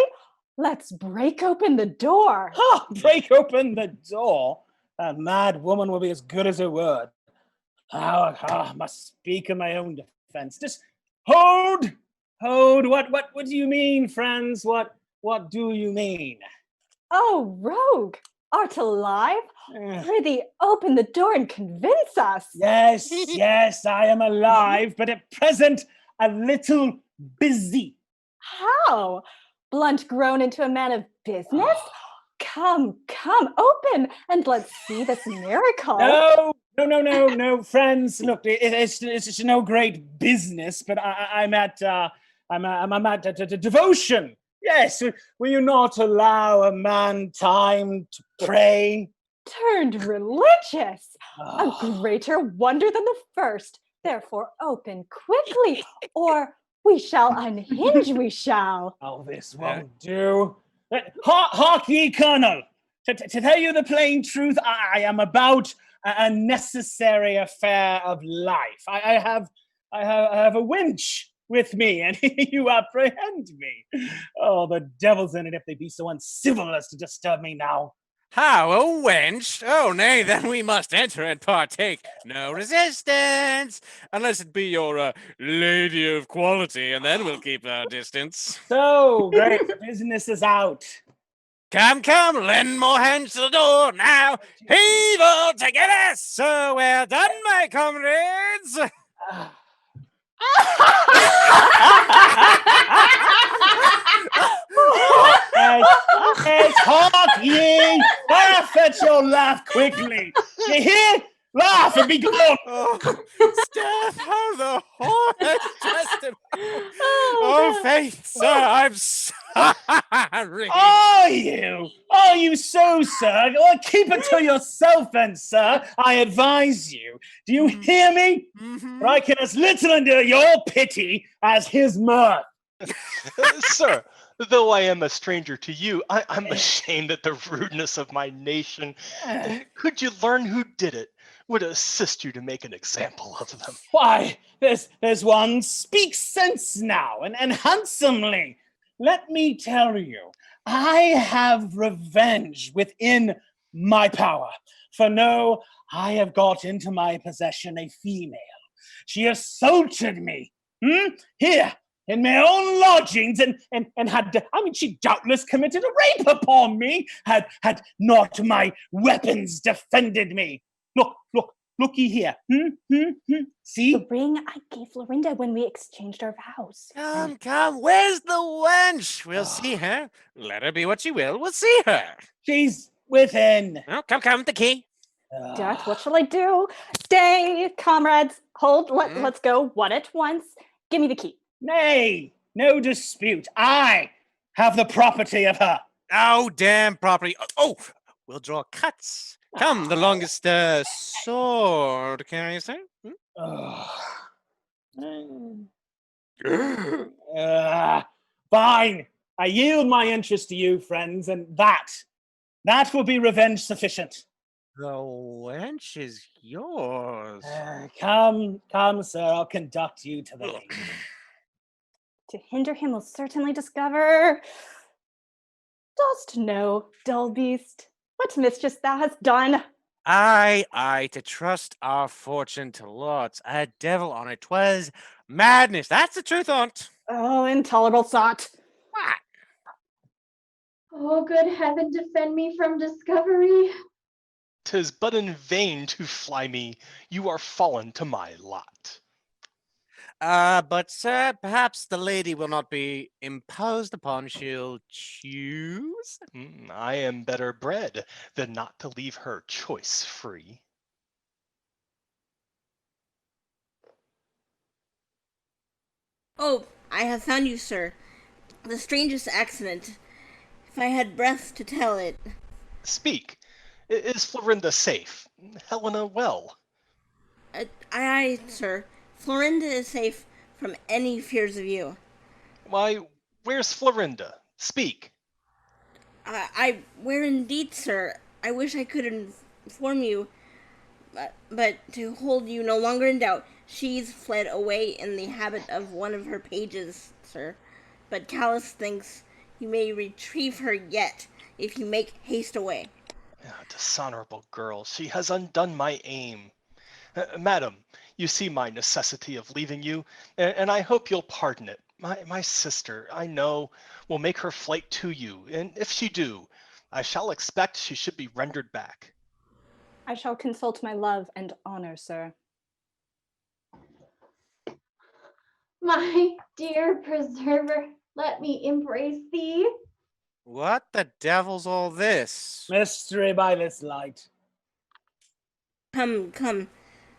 Let's break open the door. Break open the door? That mad woman will be as good as her word. I must speak in my own defense. Just hold. What do you mean, friends? What do you mean? Oh, rogue, art alive? Prithee, open the door and convince us. Yes, I am alive, but at present a little busy. How? Blunt grown into a man of business? Come, open, and let's see this miracle. No, friends. Look, it's no great business, but I'm at devotion. Yes, will you not allow a man time to pray? Turned religious. A greater wonder than the first. Therefore, open quickly, or we shall unhinge, we shall. Oh, this won't do. Hark ye, Colonel. To tell you the plain truth, I am about a necessary affair of life. I have a winch with me, and you apprehend me. Oh, the devil's in it if they be so uncivil as to disturb me now. How, a wench? Oh, nay, then we must enter and partake. No resistance, unless it be your lady of quality, and then we'll keep our distance. So, great, the business is out. Come, lend more hands to the door now. Heave all together. So well done, my comrades. Yes, hark ye! Laugh at your laugh quickly. You hear? Laugh and be gone. Steph, how the whore has just about. Oh, faith, sir, I'm sorry. Are you so, sir? Well, keep it to yourself then, sir. I advise you. Do you hear me? For I can as little endure your pity as his mirth. Sir, though I am a stranger to you, I'm ashamed at the rudeness of my nation. And could you learn who did it? Would assist you to make an example of them. Why, there's one. Speak sense now, and handsomely. Let me tell you, I have revenge within my power. For know, I have got into my possession a female. She assaulted me. Here, in my own lodgings, and had, she doubtless committed a rape upon me, had not my weapons defended me. Looky here. See? The ring I gave Florinda when we exchanged our vows. Come, where's the wench? We'll see her. Let her be what she will. We'll see her. She's within. Oh, come, the key. Dart, what shall I do? Stay, comrades. Hold, let's go one at once. Give me the key. Nay, no dispute. I have the property of her. Oh, damn property. Oh, we'll draw cuts. Come, the longest sword carrier, sir. Fine. I yield my interest to you, friends, and that will be revenge sufficient. The wench is yours. Come, sir. I'll conduct you to the lady. To hinder him will certainly discover. Dost know, dull beast, what mischief thou hast done? Aye, to trust our fortune to lots. A devil on it, 'twas madness. That's the truth on't. Oh, intolerable sot. What? Oh, good heaven, defend me from discovery. 'Tis but in vain to fly me. You are fallen to my lot. But sir, perhaps the lady will not be imposed upon. She'll choose. I am better bred than not to leave her choice free. Oh, I have found you, sir. The strangest accident. If I had breath to tell it. Speak. Is Florinda safe? Helena well? Aye, sir. Florinda is safe from any fears of you. Why, where's Florinda? Speak. Where indeed, sir? I wish I could inform you, but to hold you no longer in doubt, she's fled away in the habit of one of her pages, sir. But Callus thinks you may retrieve her yet, if you make haste away. Dishonorable girl, she has undone my aim. Madam, you see my necessity of leaving you, and I hope you'll pardon it. My sister, I know, will make her flight to you, and if she do, I shall expect she should be rendered back. I shall consult my love and honor, sir. My dear preserver, let me embrace thee. What the devil's all this? Mystery by this light. Come, come.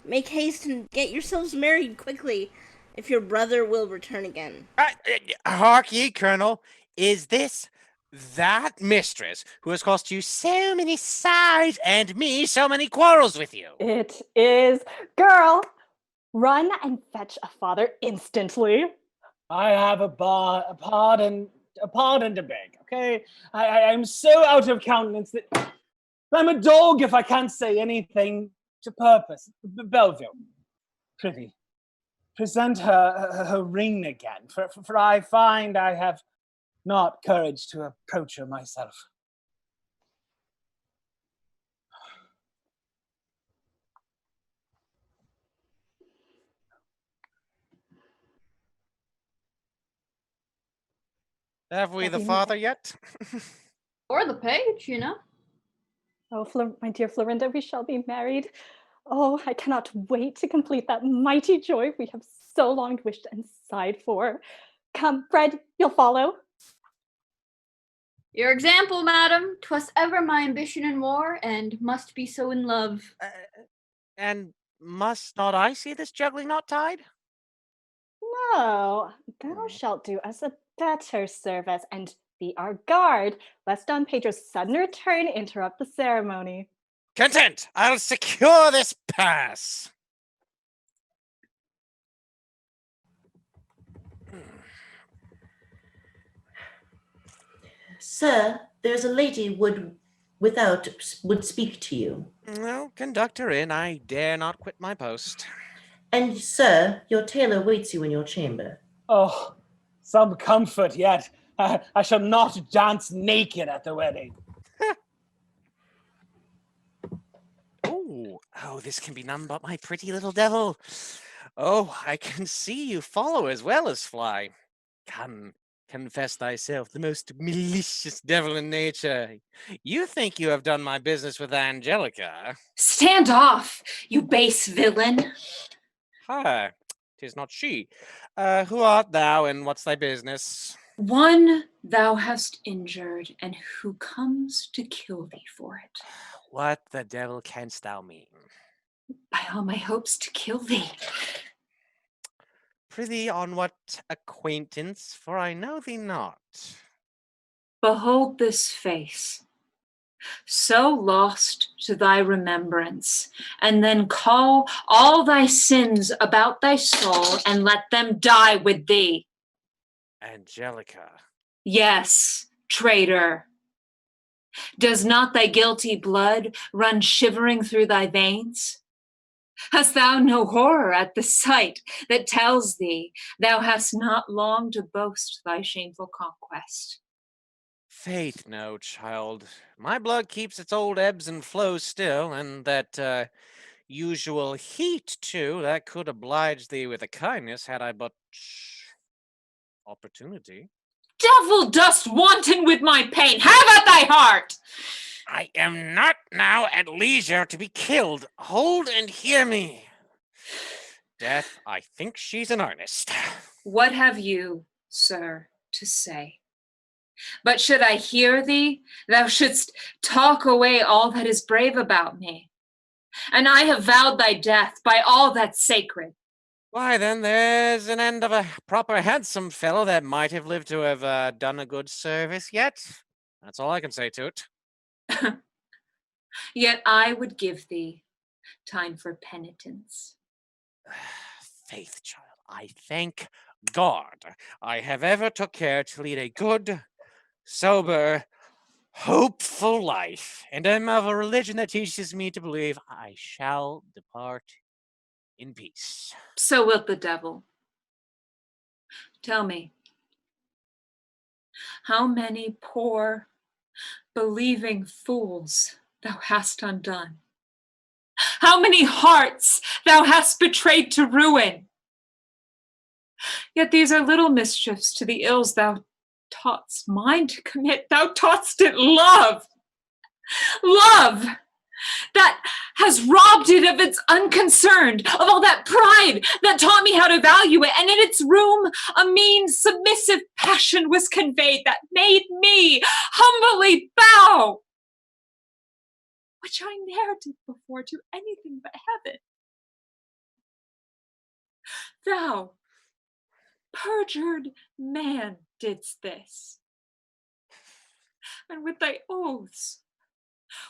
Make haste and get yourselves married quickly, if your brother will return again. Hark ye, Colonel, is this that mistress who has cost you so many sighs and me so many quarrels with you? It is. Girl, run and fetch a father instantly. I have a pardon to beg, okay? I'm so out of countenance that I'm a dog if I can't say anything to purpose. Belleville, prithee, present her ring again, for I find I have not courage to approach her myself. Have we the father yet? Or the page, you know. Oh, my dear Florinda, we shall be married. Oh, I cannot wait to complete that mighty joy we have so long wished and sighed for. Come, Fred, you'll follow. Your example, madam, 'twas ever my ambition in war, and must be so in love. And must not I see this juggling knot tied? No, thou shalt do us a better service and be our guard, lest Don Pedro's sudden return interrupt the ceremony. Content! I'll secure this pass! Sir, there's a lady would speak to you. Well, conduct her in. I dare not quit my post. And sir, your tailor waits you in your chamber. Oh, some comfort yet. I shall not dance naked at the wedding. Oh, this can be none but my pretty little devil. Oh, I can see you follow as well as fly. Come, confess thyself the most malicious devil in nature. You think you have done my business with Angelica? Stand off, you base villain. Hi, 'tis not she. Who art thou, and what's thy business? One thou hast injured, and who comes to kill thee for it. What the devil canst thou mean? By all my hopes to kill thee. Prithee, on what acquaintance? For I know thee not. Behold this face, so lost to thy remembrance, and then call all thy sins about thy soul, and let them die with thee. Angelica. Yes, traitor. Does not thy guilty blood run shivering through thy veins? Hast thou no horror at the sight that tells thee thou hast not long to boast thy shameful conquest? Faith, no, child. My blood keeps its old ebbs and flows still, and that usual heat, too, that could oblige thee with a kindness had I but opportunity. Devil, dost wanton with my pain, have at thy heart! I am not now at leisure to be killed. Hold and hear me. Death, I think she's in earnest. What have you, sir, to say? But should I hear thee, thou shouldst talk away all that is brave about me. And I have vowed thy death by all that's sacred. Why, then, there's an end of a proper handsome fellow that might have lived to have done a good service yet. That's all I can say to it. Yet I would give thee time for penitence. Faith, child, I thank God I have ever took care to lead a good, sober, hopeful life, and am of a religion that teaches me to believe I shall depart in peace. So wilt the devil. Tell me, how many poor, believing fools thou hast undone? How many hearts thou hast betrayed to ruin! Yet these are little mischiefs to the ills thou taught'st mine to commit. Thou taught'st it love! Love! That has robbed it of its unconcerned, of all that pride that taught me how to value it, and in its room a mean, submissive passion was conveyed that made me humbly bow, which I ne'er did before to anything but heaven. Thou, perjured man, didst this, and with thy oaths,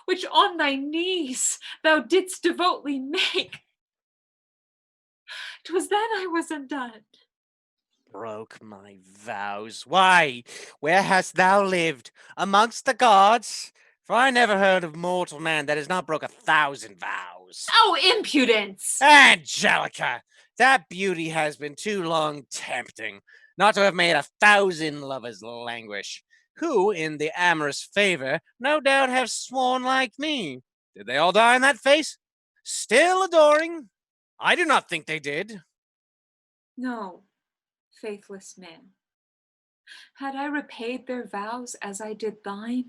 which on thy knees thou didst devotedly make, 'twas then I was undone. Broke my vows. Why, where hast thou lived? Amongst the gods? For I never heard of mortal man that has not broke 1,000 vows. Oh, impudence! Angelica, that beauty has been too long tempting, not to have made 1,000 lovers languish, who, in the amorous favor, no doubt have sworn like me. Did they all die in that face? Still adoring? I do not think they did. No, faithless man. Had I repaid their vows as I did thine,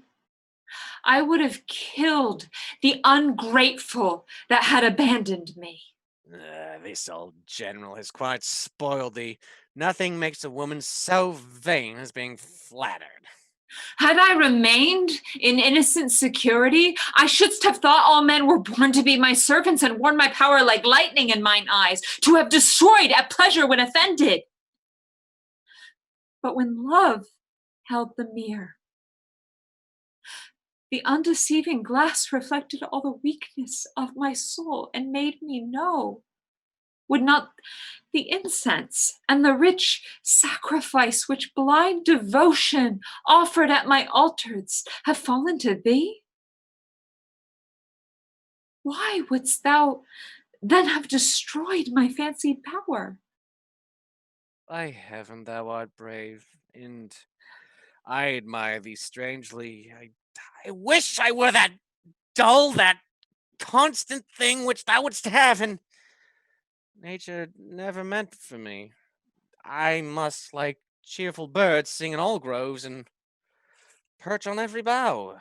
I would have killed the ungrateful that had abandoned me. This old general has quite spoiled thee. Nothing makes a woman so vain as being flattered. Had I remained in innocent security, I shouldst have thought all men were born to be my servants and worn my power like lightning in mine eyes, to have destroyed at pleasure when offended. But when love held the mirror, the undeceiving glass reflected all the weakness of my soul and made me know. Would not the incense and the rich sacrifice which blind devotion offered at my altars have fallen to thee? Why wouldst thou then have destroyed my fancied power? By heaven, thou art brave, and I admire thee strangely. I wish I were that dull, that constant thing which thou wouldst have, and nature never meant for me. I must, like cheerful birds, sing in all groves and perch on every bough.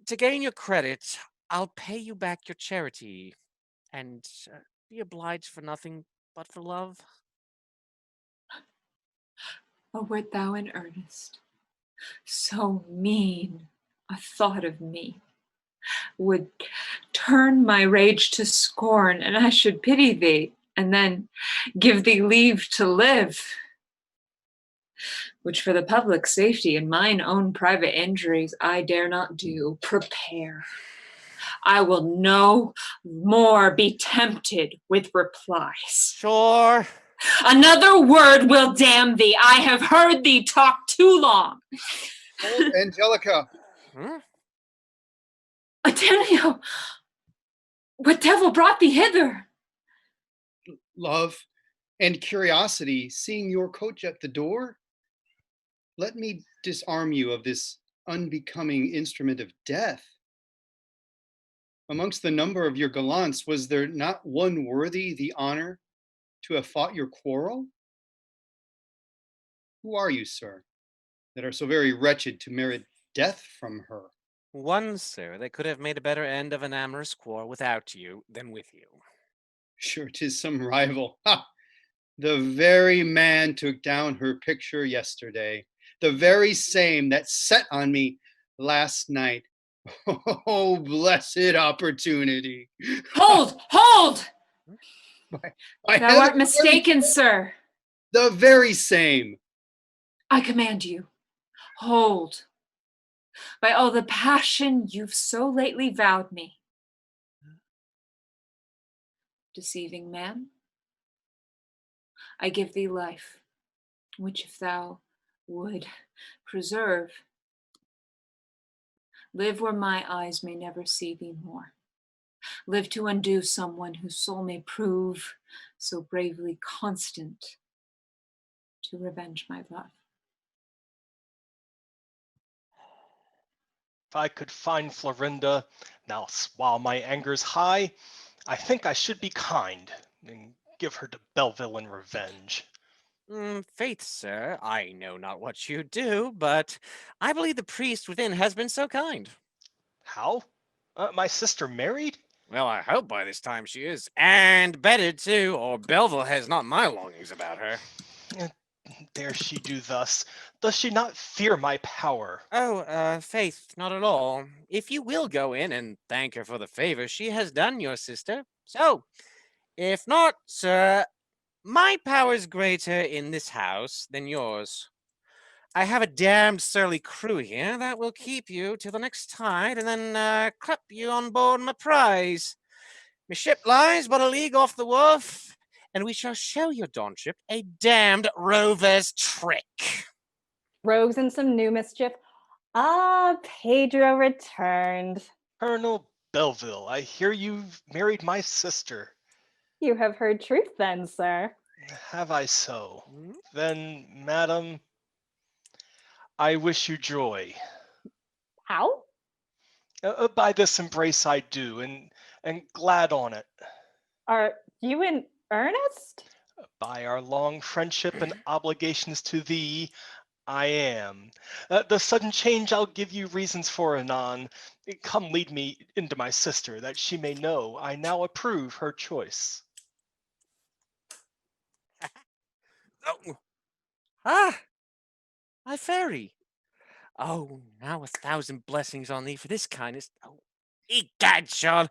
To gain your credit, I'll pay you back your charity, and be obliged for nothing but for love. Or wert thou in earnest? So mean a thought of me would turn my rage to scorn, and I should pity thee, and then give thee leave to live, which for the public safety and mine own private injuries I dare not do. Prepare. I will no more be tempted with replies. Sure. Another word will damn thee. I have heard thee talk too long. Oh, Angelica. Huh? Ateneo, what devil brought thee hither? Love and curiosity, seeing your coach at the door. Let me disarm you of this unbecoming instrument of death. Amongst the number of your gallants, was there not one worthy the honor to have fought your quarrel? Who are you, sir, that are so very wretched to merit death from her? One, sir, that could have made a better end of an amorous quarrel without you than with you. Sure, 'tis some rival. Ha! The very man took down her picture yesterday, the very same that set on me last night. Oh, blessed opportunity. Hold, hold! I Thou art mistaken, sir. The very same. I command you, hold. By all the passion you've so lately vowed me. Deceiving man, I give thee life, which if thou would preserve, live where my eyes may never see thee more. Live to undo someone whose soul may prove so bravely constant to revenge my love. If I could find Florinda, now while my anger's high, I think I should be kind and give her to Belleville in revenge. Faith, sir, I know not what you do, but I believe the priest within has been so kind. How? My sister married? Well, I hope by this time she is. And bedded, too, or Belleville has not my longings about her. Dare she do thus? Does she not fear my power? Oh, Faith, not at all. If you will go in and thank her for the favor she has done your sister. So, if not, sir, my power's greater in this house than yours. I have a damned surly crew here that will keep you till the next tide and then clap you on board my prize. My ship lies but a league off the wharf, and we shall show your Dawnship a damned rover's trick. Rogues and some new mischief. Ah, Pedro returned. Colonel Belleville, I hear you've married my sister. You have heard truth then, sir. Have I so? Then, madam, I wish you joy. How? By this embrace I do, and glad on it. Are you in earnest? By our long friendship and obligations to thee, I am. The sudden change I'll give you reasons for anon. Come lead me into my sister, that she may know I now approve her choice. Oh. My fairy. Oh, now 1,000 blessings on thee for this kindness. Oh, egad, Sean,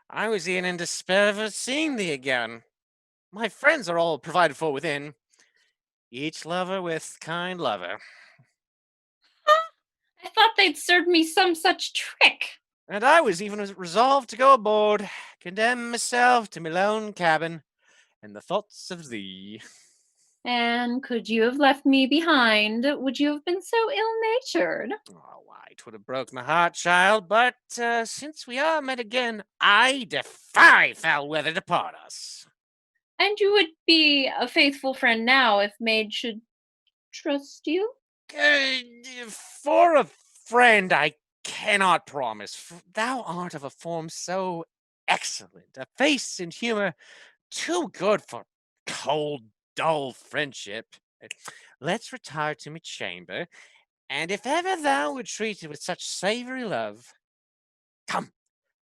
I was e'en in despair of seeing thee again. My friends are all provided for within, each lover with kind lover. I thought they'd served me some such trick. And I was even resolved to go aboard, condemn myself to my lone cabin, and the thoughts of thee. And could you have left me behind, would you have been so ill-natured? Oh, why, 'twould have broke my heart, child, but since we are met again, I defy foul weather to part us. And you would be a faithful friend now if Maid should trust you? For a friend I cannot promise, for thou art of a form so excellent, a face and humor too good for cold, dull friendship. Let's retire to my chamber, and if ever thou were treated with such savory love, come,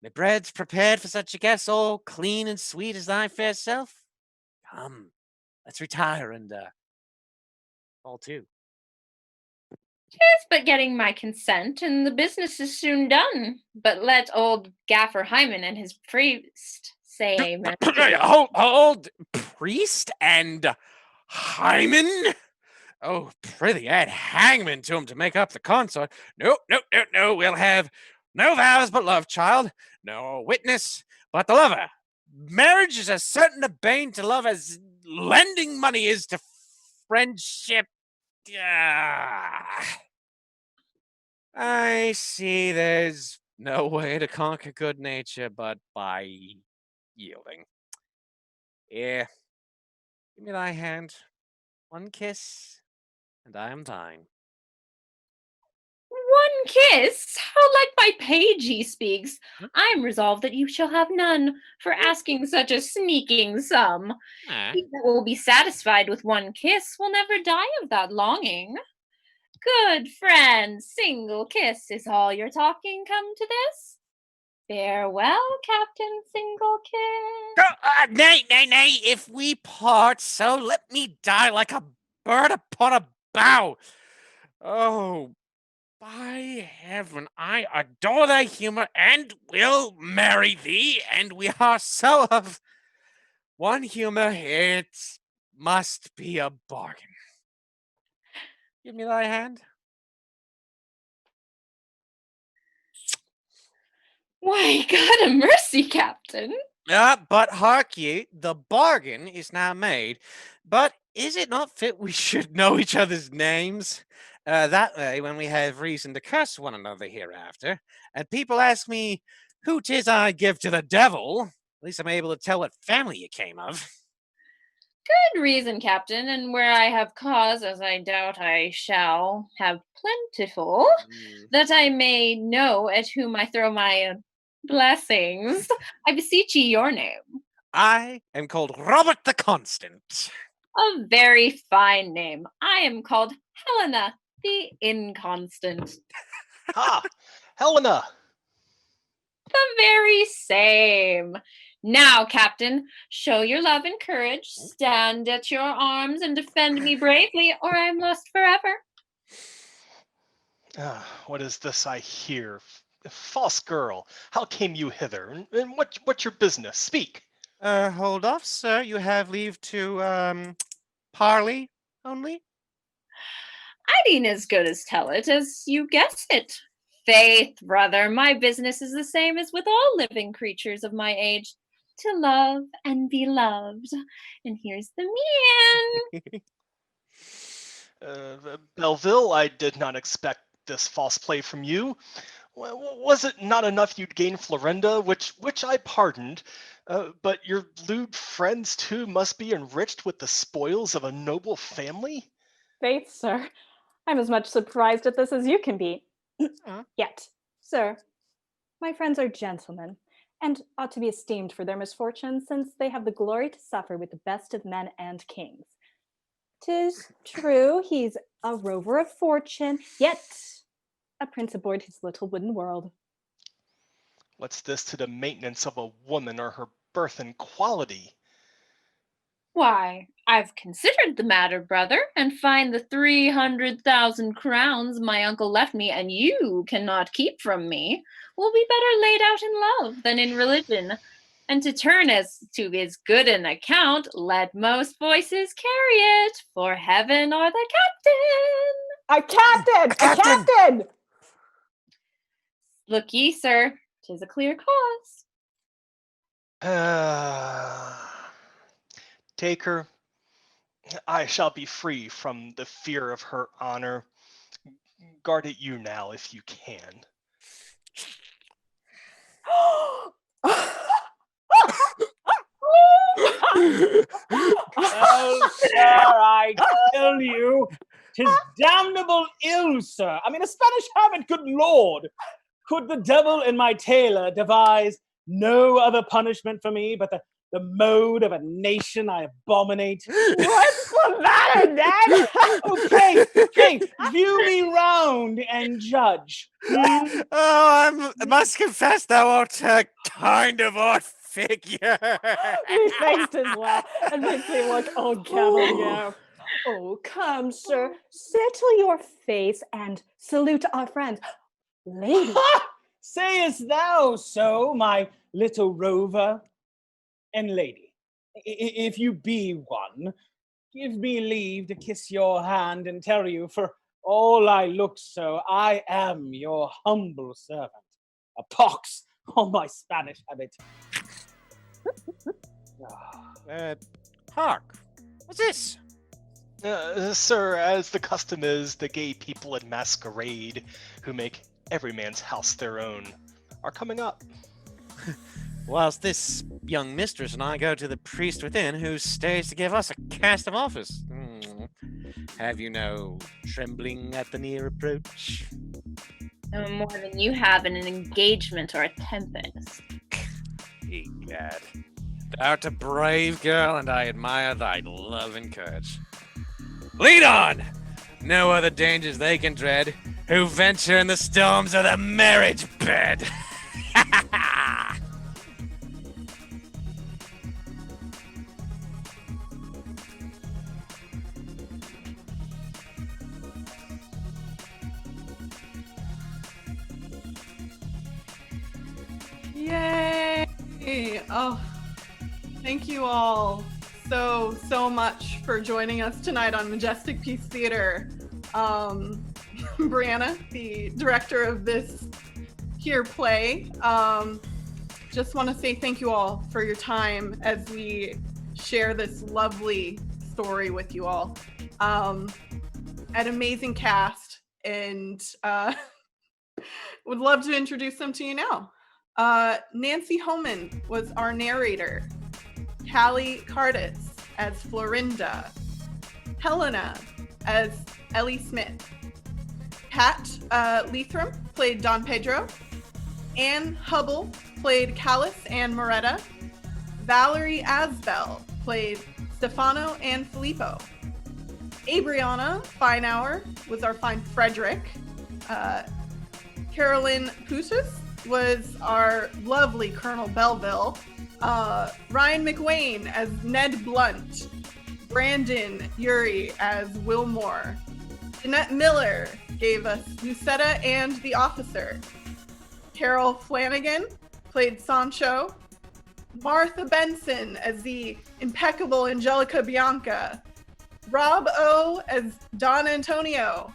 my bread's prepared for such a guest, all clean and sweet as thy fair self. Come, let's retire and fall to. 'Tis but getting my consent, and the business is soon done. But let old Gaffer Hyman and his priest say amen. Hold, priest and Hyman? Oh, prithee, add hangman to him to make up the consort. No, we'll have no vows but love, child, no witness but the lover. Marriage is as certain a bane to love as lending money is to friendship. I see there's no way to conquer good nature but by yielding. Here, give me thy hand. One kiss, and I am thine. One kiss? How like my page he speaks! I am resolved that you shall have none, for asking such a sneaking sum. He that will be satisfied with one kiss will never die of that longing. Good friend, single kiss is all your talking come to this? Farewell, Captain Single Kiss. Nay, if we part so, let me die like a bird upon a bough. Oh, by heaven, I adore thy humor and will marry thee, and we are so of one humor, it must be a bargain. Give me thy hand. Why, God a mercy, Captain. But hark ye, the bargain is now made. But is it not fit we should know each other's names? That way, when we have reason to curse one another hereafter, and people ask me who 'tis I give to the devil, at least I'm able to tell what family you came of. Good reason, Captain, and where I have cause, as I doubt I shall have plentiful, that I may know at whom I throw my Blessings. I beseech ye your name. I am called Robert the Constant. A very fine name. I am called Helena the Inconstant. Ah, Helena! The very same. Now, Captain, show your love and courage. Stand at your arms and defend me bravely, or I am lost forever. What is this I hear? False girl, how came you hither? And what's your business? Speak. Hold off, sir. You have leave to, parley only? I ain't as good as tell it as you guess it. Faith, brother, my business is the same as with all living creatures of my age. To love and be loved. And here's the man. Belleville, I did not expect this false play from you. Was it not enough you'd gain Florinda, which I pardoned, but your lewd friends too must be enriched with the spoils of a noble family? Faith, sir, I'm as much surprised at this as you can be. Yet, sir, my friends are gentlemen, and ought to be esteemed for their misfortune, since they have the glory to suffer with the best of men and kings. 'Tis true he's a rover of fortune, yet a prince aboard his little wooden world. What's this to the maintenance of a woman or her birth and quality? Why, I've considered the matter, brother, and find the 300,000 crowns my uncle left me and you cannot keep from me will be better laid out in love than in religion. And to turn as to his good an account, let most voices carry it for heaven or the captain. A captain! A captain! Look ye, sir, 'tis a clear cause. Take her. I shall be free from the fear of her honor. Guard it you now, if you can. Oh, sir, I tell you, 'tis damnable ill, sir. I mean, a Spanish hermit, good lord. Could the devil and my tailor devise no other punishment for me but the mode of a nation I abominate? What's the matter, Dad? Okay, view me round and judge. Oh, I must confess thou art a kind of odd figure. Methinks as well, and makes me look old cavalier. Oh, come, sir, settle your face and salute our friends. Lady. Sayest thou so, my little rover? And lady, if you be one, give me leave to kiss your hand and tell you, for all I look so, I am your humble servant. A pox on my Spanish habit. Hark, what's this? Sir, as the custom is, the gay people in masquerade, who make every man's house their own, are coming up. Whilst this young mistress and I go to the priest within, who stays to give us a cast of office. Have you no trembling at the near approach? No more than you have in an engagement or a tempest. Egad, thou art a brave girl, and I admire thy love and courage. Lead on! No other dangers they can dread, who venture in the storms of the marriage bed. Yay! Oh, thank you all so much for joining us tonight on MajesticPiece Theatre. BreAnna, the director of this here play, just want to say thank you all for your time as we share this lovely story with you all. An amazing cast, and would love to introduce them to you now. Nancy Homan was our narrator. Callie Cardis as Florinda. Helena as Ellie Smith. Pat Leithram played Don Pedro. Anne Hubble played Callus and Moretta. Valerie Asbel played Stefano and Filippo. BreAnna Feinauer was our fine Frederick. Carolyn Putis was our lovely Colonel Belleville. Ryan McWayne as Ned Blunt. Brandon Urie as Wilmore. Jeanette Miller gave us Lucetta and the Officer. Carol Flanagan played Sancho. Martha Benson as the impeccable Angelica Bianca. Rob O as Don Antonio.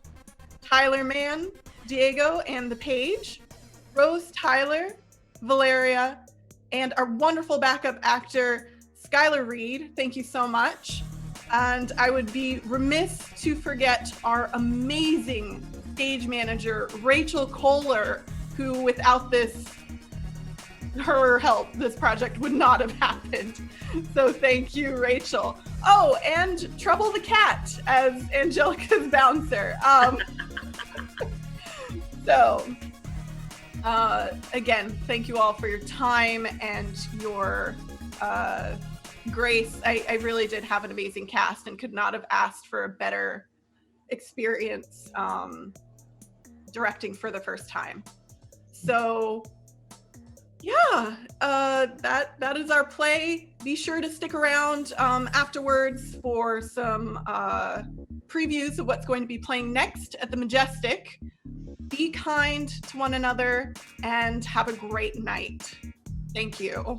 Tyler Mann, Diego and the Page. Rose Tyler, Valeria, and our wonderful backup actor, Skylar Reed. Thank you so much. And I would be remiss to forget our amazing stage manager, Rachel Kohler, who without her help, this project would not have happened. So thank you, Rachel. Oh, and Trouble the Cat as Angelica's bouncer. Again, thank you all for your time and your grace. I really did have an amazing cast and could not have asked for a better experience directing for the first time. So yeah, that is our play. Be sure to stick around afterwards for some previews of what's going to be playing next at the Majestic. Be kind to one another and have a great night. Thank you.